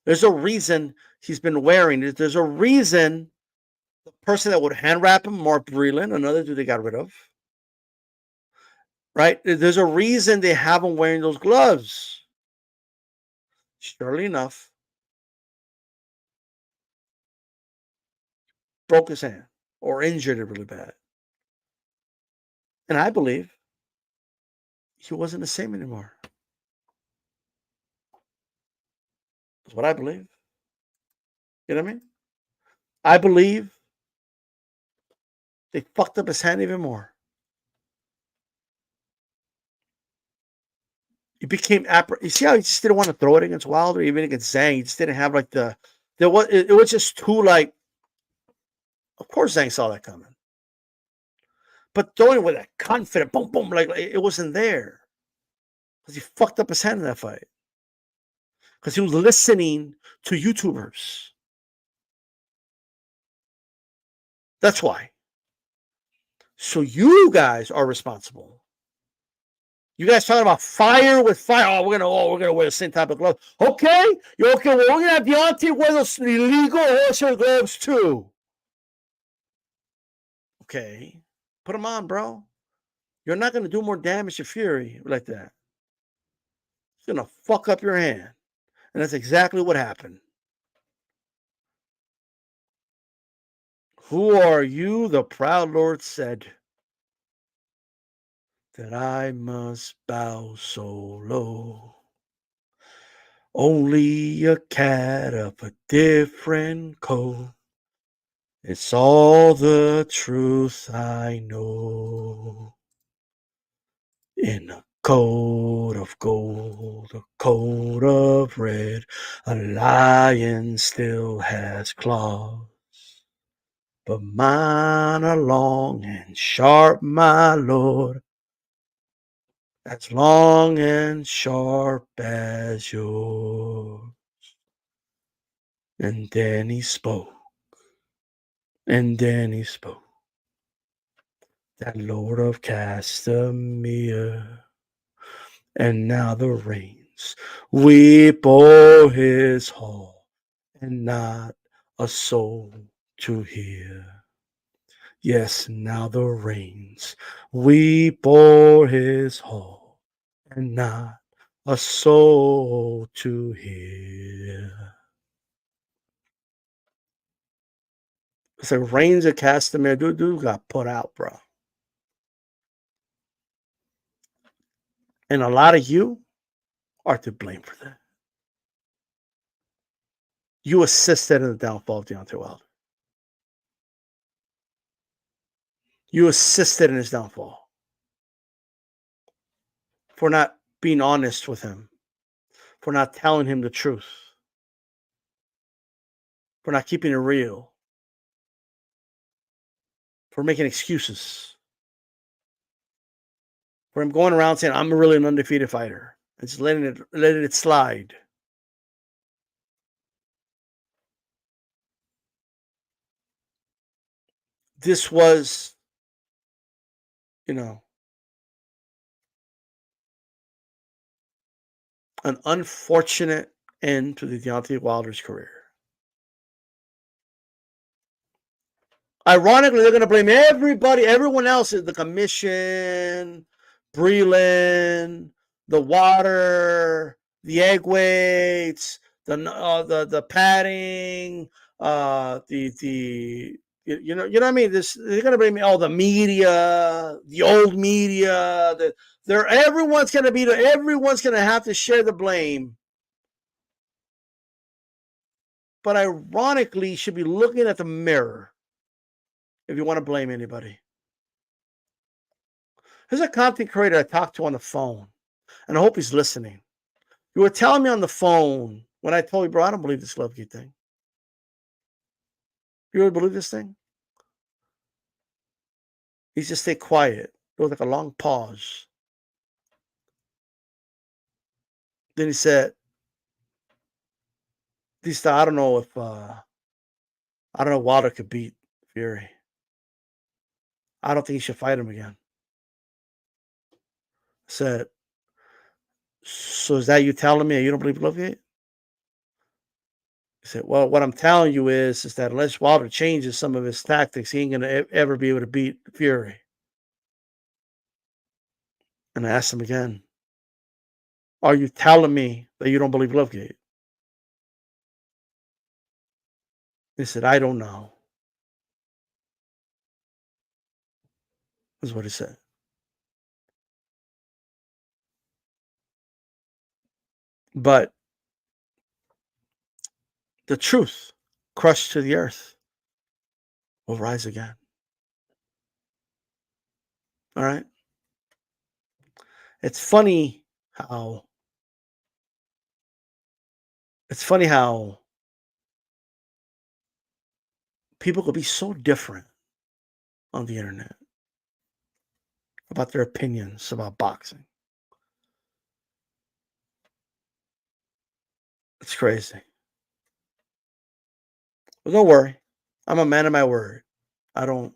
Speaker 3: There's a reason he's been wearing it. There's a reason the person that would hand wrap him, Mark Breland, another dude they got rid of, right? There's a reason they have him wearing those gloves. Surely enough, broke his hand or injured it really bad. And I believe he wasn't the same anymore. That's what I believe. You know what I mean? I believe they fucked up his hand even more. He became you see how he just didn't want to throw it against Wilder, even against Zhang. He just didn't have like it was just too like. Of course, Zhang saw that coming, but throwing it with that confident boom boom like it wasn't there because he fucked up his hand in that fight because he was listening to YouTubers. That's why. So you guys are responsible. You guys talking about fire with fire? Oh, we're gonna wear the same type of gloves. Okay, you're okay. Well, we're gonna have Deontay wear those illegal horsehair gloves too. Okay, put them on, bro. You're not gonna do more damage to Fury like that. It's gonna fuck up your hand, and that's exactly what happened. Who are you? The proud Lord said that I must bow so low. Only a cat of a different coat. It's all the truth I know. In a coat of gold, a coat of red, a lion still has claws. But mine are long and sharp, my lord, as long and sharp as yours. And then he spoke, that Lord of Castamere. And now the rains weep o'er his hall, and not a soul to hear. Yes, now the rains weep o'er his hall, and not a soul to hear. It's like Rains of Castamere. Dude got put out, bro. And a lot of you are to blame for that. You assisted in the downfall of Deontay Wilder. You assisted in his downfall for not being honest with him, for not telling him the truth, for not keeping it real, for making excuses, for him going around saying, I'm really an undefeated fighter, and just letting it slide. This was, an unfortunate end to the Deontay Wilder's career. Ironically, they're going to blame everyone else, the commission, Breland, the water, the egg weights, the padding, the you know what I mean. They're going to blame all the media, the old media. Everyone's going to have to share the blame. But ironically, you should be looking at the mirror if you want to blame anybody. There's a content creator I talked to on the phone, and I hope he's listening. You were telling me on the phone when I told you, bro, I don't believe this Lovekeep thing. You really believe this thing? He just stayed quiet. There was like a long pause. Then he said, I don't know if Wilder could beat Fury. I don't think he should fight him again. I said, so is that you telling me you don't believe Lovekeep? He said, well, what I'm telling you is that unless Wilder changes some of his tactics, he ain't going to ever be able to beat Fury. And I asked him again, are you telling me that you don't believe Lovekeep? He said, I don't know. That's what he said. But the truth, crushed to the earth, will rise again. All right? It's funny how people could be so different on the internet about their opinions about boxing. It's crazy. But don't worry. I'm a man of my word. I don't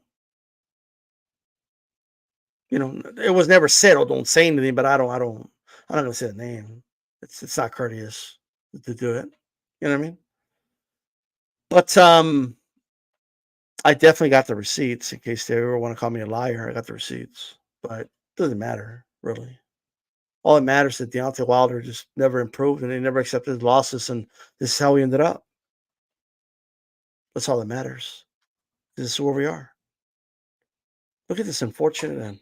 Speaker 3: It was never said, "Oh, don't say anything," but I'm not gonna say the name. It's not courteous to do it. You know what I mean? But I definitely got the receipts in case they ever want to call me a liar. I got the receipts, but it doesn't matter really. All that matters is that Deontay Wilder just never improved and he never accepted his losses, and this is how he ended up. That's all that matters. This is where we are. Look at this unfortunate end.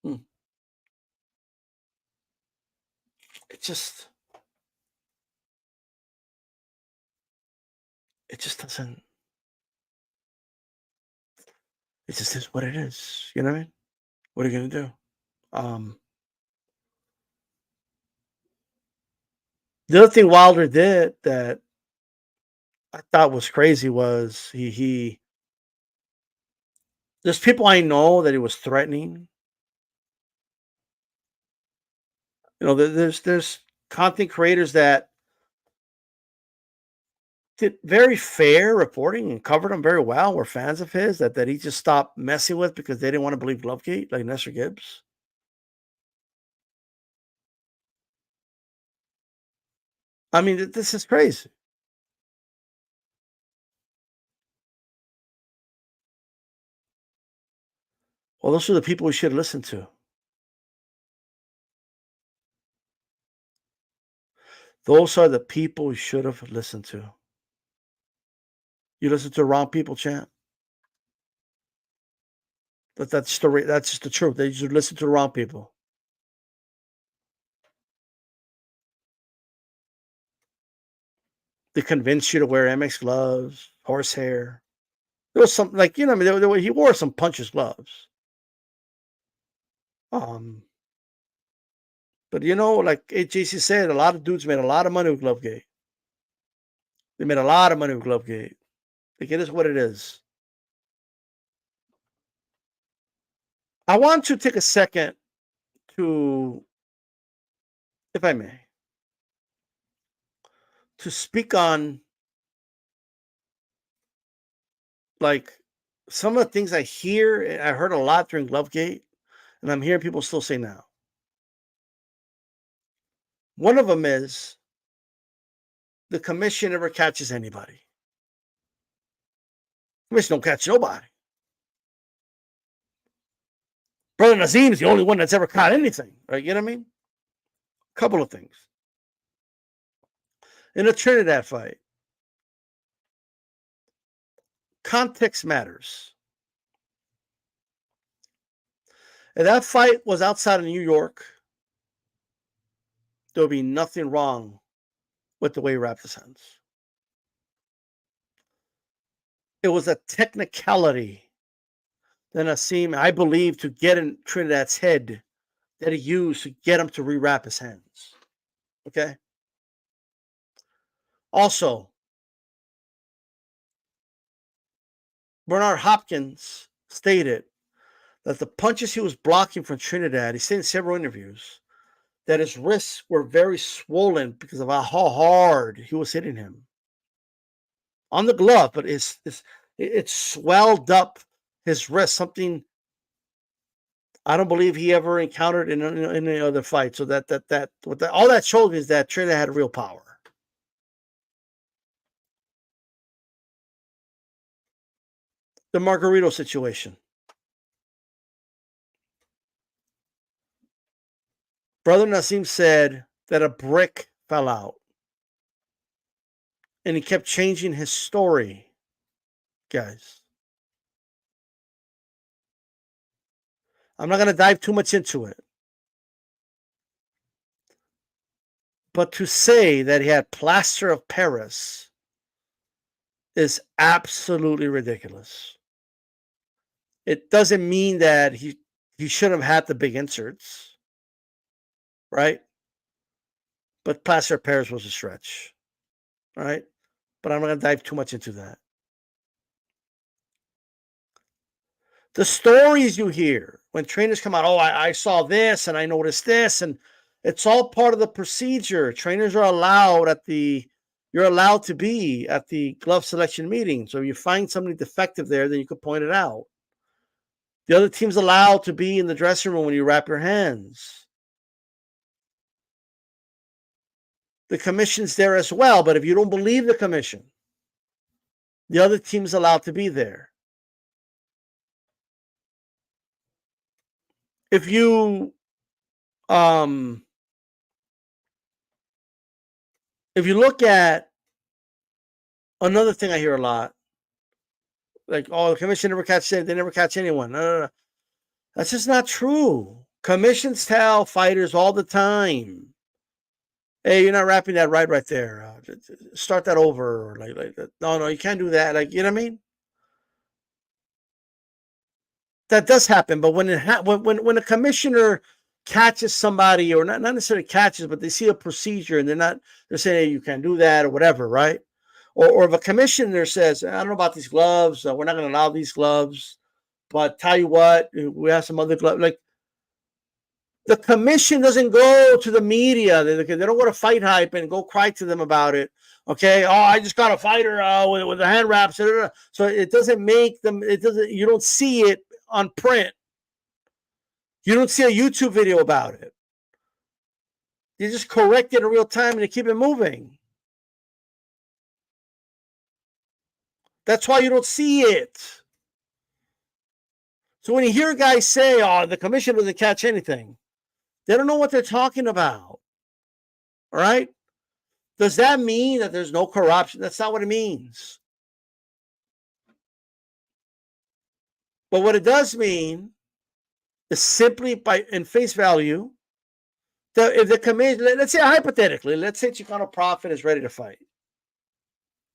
Speaker 3: Hmm. It just doesn't. It just is what it is. You know what I mean? What are you gonna do? Um, the other thing Wilder did that I thought was crazy was he there's people I know that he was threatening. There's content creators that did very fair reporting and covered him very well. Were fans of his that he just stopped messing with because they didn't want to believe Lovegate, like Nestor Gibbs. I mean, this is crazy. Well, those are the people we should listen to. Those are the people we should have listened to. You listen to the wrong people, champ. That's just the truth. They should listen to the wrong people. They convince you to wear MX gloves, horsehair. There was some he wore some puncher's gloves. But like JC said, a lot of dudes made a lot of money with Glovegate. They made a lot of money with Glovegate. Like, it is what it is. I want to take a second to, if I may, to speak on like some of the things I hear. I heard a lot during Glovegate, and I'm hearing people still say now. One of them is the commission never catches anybody. Commission don't catch nobody. Brother Nazim is the only one that's ever caught anything, right? You know what I mean? Couple of things. In a Trinidad fight, context matters. If that fight was outside of New York, there would be nothing wrong with the way he wrapped his hands. It was a technicality that Nassim, I believe, to get in Trinidad's head that he used to get him to rewrap his hands. Okay? Also, Bernard Hopkins stated that the punches he was blocking from Trinidad, he said in several interviews, that his wrists were very swollen because of how hard he was hitting him on the glove, but it swelled up his wrist, something I don't believe he ever encountered in any other fight. So all that showed is that Trinidad had real power. The Margarito situation. Brother Nassim said that a brick fell out. And he kept changing his story, guys. I'm not going to dive too much into it. But to say that he had plaster of Paris is absolutely ridiculous. It doesn't mean that he shouldn't have had the big inserts, right? But plaster of Paris was a stretch, right? But I'm not going to dive too much into that. The stories you hear when trainers come out, I saw this and I noticed this, and it's all part of the procedure. Trainers are allowed you're allowed to be at the glove selection meeting. So if you find somebody defective there, then you could point it out. The other team's allowed to be in the dressing room when you wrap your hands. The commission's there as well, but if you don't believe the commission, the other team's allowed to be there. If you look at another thing I hear a lot, like, oh, the commission never catch it, they never catch anyone. No. That's just not true. Commissions tell fighters all the time, hey, you're not wrapping that right there. Start that over. Or like no, you can't do that. Like, you know what I mean? That does happen, but when when a commissioner catches somebody, or not necessarily catches, but they see a procedure and they're saying, hey, you can't do that or whatever, right? Or if a commissioner says, I don't know about these gloves, we're not going to allow these gloves, but tell you what, we have some other gloves. Like, the commission doesn't go to the media. They don't go to Fight Hype and go cry to them about it. Okay, oh, I just got a fighter with the hand wraps. So it doesn't make them. It doesn't. You don't see it on print. You don't see a YouTube video about it. You just correct it in real time and you keep it moving. That's why you don't see it. So when you hear guys say, oh, the commission doesn't catch anything, they don't know what they're talking about. All right? Does that mean that there's no corruption? That's not what it means. But what it does mean is simply in face value, that if the commission, let's say hypothetically, let's say Chicano Prophet is ready to fight.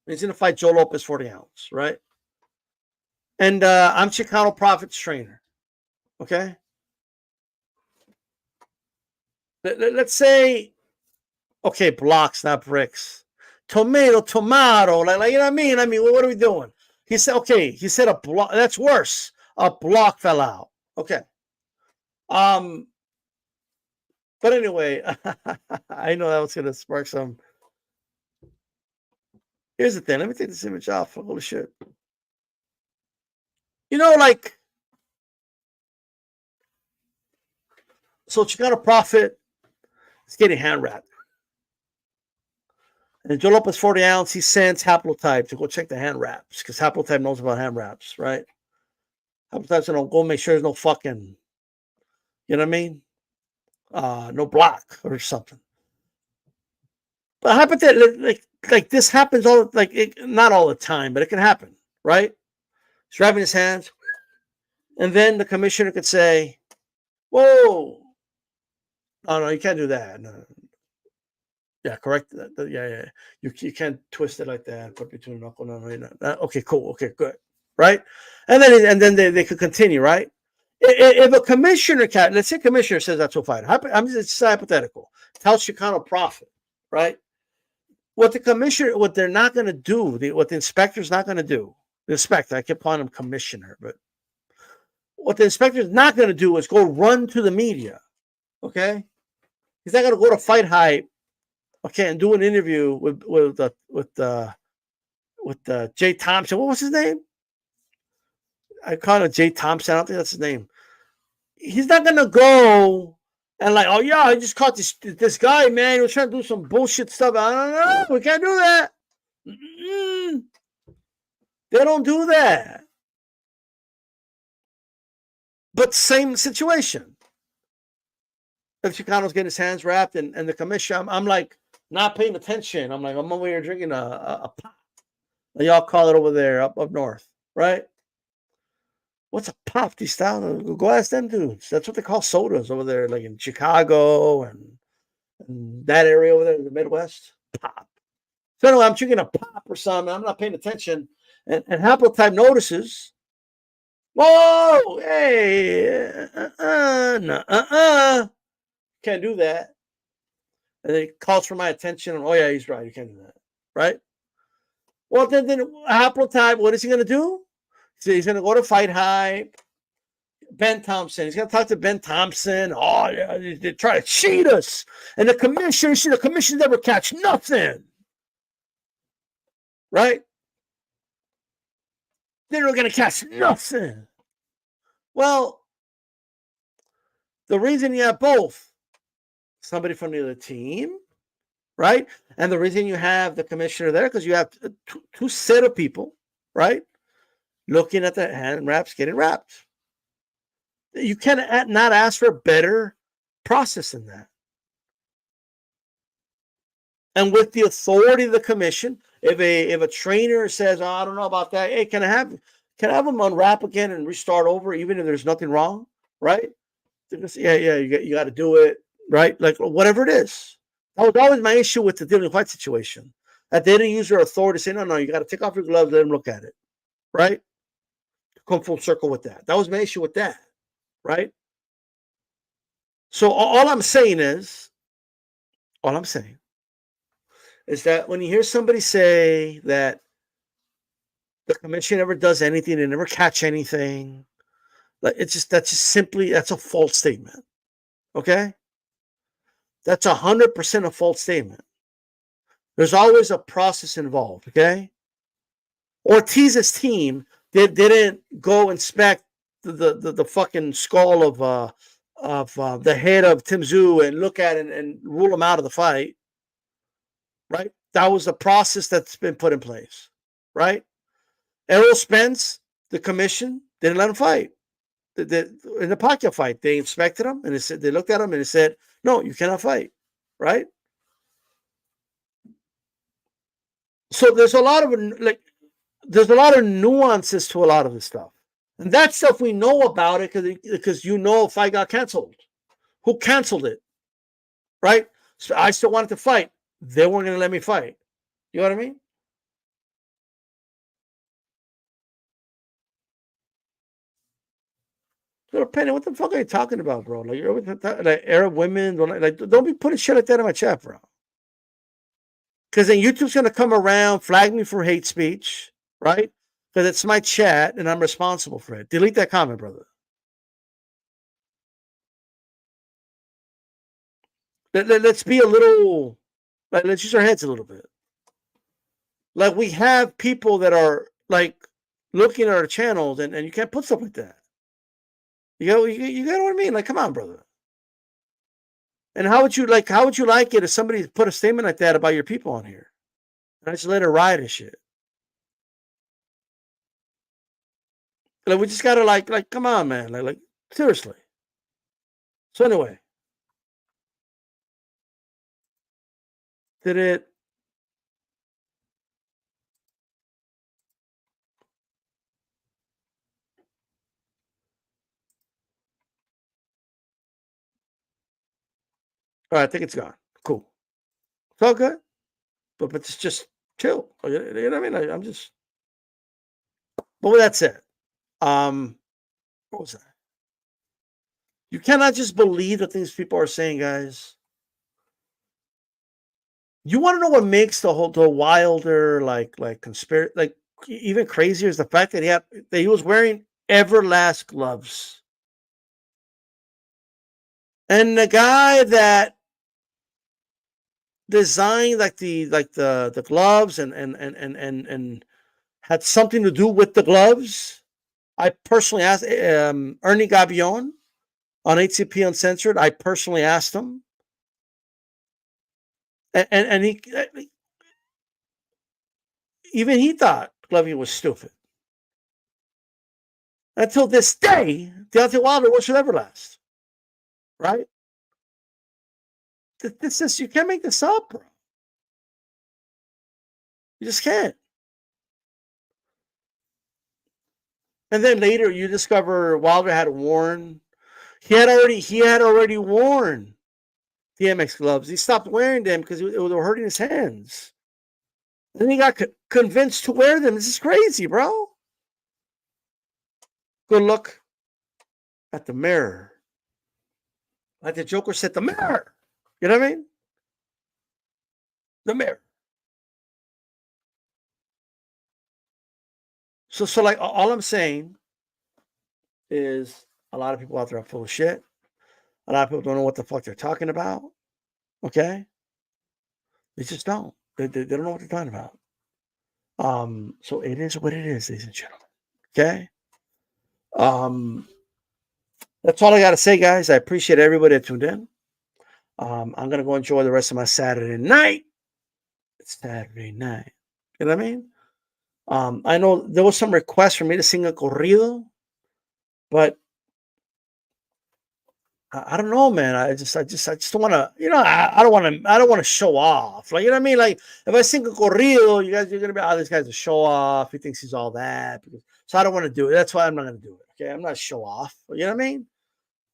Speaker 3: He's going to fight Joe Lopez 40 ounce, right? And I'm Chicano Prophet's trainer. Okay? Let's say, okay, blocks, not bricks. Tomato, like, you know what I mean? I mean, what are we doing? He said, okay, he said a block. That's worse. A block fell out. Okay. But anyway, I know that was going to spark some. Here's the thing. Let me take this image off. Holy shit. You know, like, so Chicano Prophet is getting hand wrapped. And Joe Lopez 40 ounce, he sends Haplotype to go check the hand wraps because Haplotype knows about hand wraps, right? Haplotype's going to go make sure there's no fucking, you know what I mean? No block or something. But hypothetically, like this happens not all the time, but it can happen, right? He's wrapping his hands, and then the commissioner could say, "Whoa, no, you can't do that." No. Yeah, correct. Yeah. You can't twist it like that. Put between knuckle. No. Okay, cool. Okay, good. Right, and then they could continue, right? If a commissioner let's say a commissioner says that's so fine. It's hypothetical. Tell Chicano Prophet, right? What they're not going to do, what the inspector's not going to do, the inspector, I kept calling him commissioner, but what the inspector's not going to do is go run to the media, okay? He's not going to go to Fight Hype, okay, and do an interview with Jay Thompson. What was his name? I call it Jay Thompson. I don't think that's his name. He's not going to go and like, oh yeah, I just caught this guy, man. He was trying to do some bullshit stuff. I don't know. We can't do that. They don't do that. But same situation. If Chicano's getting his hands wrapped and the commission, I'm like not paying attention. I'm like, I'm over here drinking a pop. Y'all call it over there up north, right? What's a pop? DStyle? Go ask them dudes. That's what they call sodas over there, like in Chicago and that area over there in the Midwest. Pop. So anyway, I'm drinking a pop or something. I'm not paying attention. And Haplotype notices. Whoa, hey, can't do that. And it calls for my attention. And, oh yeah, he's right. You can't do that, right? Well, then Haplotype, what is he going to do? So he's going to go to Fight Hype. Ben Thompson. He's going to talk to Ben Thompson. Oh, yeah, they try to cheat us. And the commission never catch nothing. Right? They're not going to catch nothing. Well, the reason you have both, somebody from the other team, right? And the reason you have the commissioner there, because you have two set of people, right? Looking at the hand wraps, getting wrapped. You cannot not ask for a better process than that. And with the authority of the commission, if a trainer says, "Oh, I don't know about that," hey, can I have them unwrap again and restart over, even if there's nothing wrong, right? Yeah, you got to do it, right? Like whatever it is. That was always my issue with the Dillian White situation. That they didn't use their authority to say, no, you got to take off your gloves, let them look at it, right? Come full circle with that. That was my issue with that, right? So all I'm saying is that when you hear somebody say that the commission never does anything, they never catch anything, like that's a false statement. Okay? That's 100% a false statement. There's always a process involved, okay? Ortiz's team didn't go inspect the fucking skull of the head of Tim Tszyu and look at it and rule him out of the fight, right? That was a process that's been put in place, right? Errol Spence, the commission, didn't let him fight. In the Pacquiao fight, they inspected him and they looked at him and they said, no, you cannot fight, right? So there's a lot of nuances to a lot of this stuff. And that stuff we know about it because if fight got canceled. Who canceled it? Right? So I still wanted to fight. They weren't going to let me fight. You know what I mean? Little Penny, what the fuck are you talking about, bro? Like you're like Arab women, don't be putting shit like that in my chat, bro. Because then YouTube's gonna come around, flag me for hate speech, right? Because it's my chat and I'm responsible for it. Delete that comment, brother. Let's be a little, like, let's use our heads a little bit. Like we have people that are like looking at our channels and you can't put stuff like that. You know what I mean? Like, come on, brother. And how would you like it if somebody put a statement like that about your people on here? And I just let it ride and shit. Like we just gotta like come on, man. Like seriously. So anyway. Did it all right, I think it's gone. Cool. It's all good. But it's just chill. You know what I mean? I'm just. But with that said, what was that? You cannot just believe the things people are saying, guys. You want to know what makes the Wilder like conspiracy, like even crazier is the fact that he was wearing Everlast gloves, and the guy that designed the gloves and had something to do with the gloves. I personally asked Ernie Gabion on HCP Uncensored. I personally asked him, and he thought Glovey was stupid. Until this day, Deontay Wilder works with Everlast, right? This is, you can't make this up, bro. You just can't. And then later you discover Wilder had worn. He had already worn DMX gloves. He stopped wearing them because they were hurting his hands. And then he got convinced to wear them. This is crazy, bro. Good look at the mirror. Like the Joker said, the mirror. You know what I mean? The mirror. So like all I'm saying is a lot of people out there are full of shit. A lot of people don't know what the fuck they're talking about. Okay? They just don't. They don't know what they're talking about. So it is what it is, ladies and gentlemen. Okay? That's all I got to say, guys. I appreciate everybody that tuned in. I'm going to go enjoy the rest of my Saturday night. It's Saturday night. You know what I mean? I know there was some requests for me to sing a corrido, but I don't know, man. I just don't want to, I don't want to show off. Like, you know what I mean? Like, if I sing a corrido, you're gonna be, this guy's a show off. He thinks he's all that. So I don't want to do it. That's why I'm not gonna do it. Okay, I'm not show off. You know what I mean?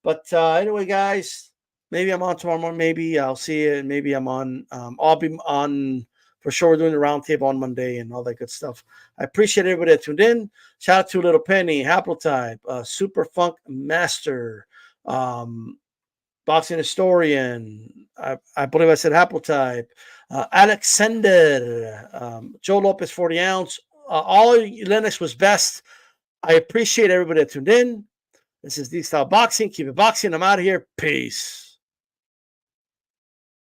Speaker 3: But anyway, guys, maybe I'm on tomorrow morning. Maybe I'll see you. And maybe I'm on. I'll be on for sure. We're doing the roundtable on Monday and all that good stuff. I appreciate everybody that tuned in. Shout out to Little Penny, Haplotype, Super Funk Master, Boxing Historian. I believe I said Haplotype, Alexander, Joe Lopez 40 ounce. All Linux was best. I appreciate everybody that tuned in. This is DStyleBoxing. Keep it boxing. I'm out of here. Peace.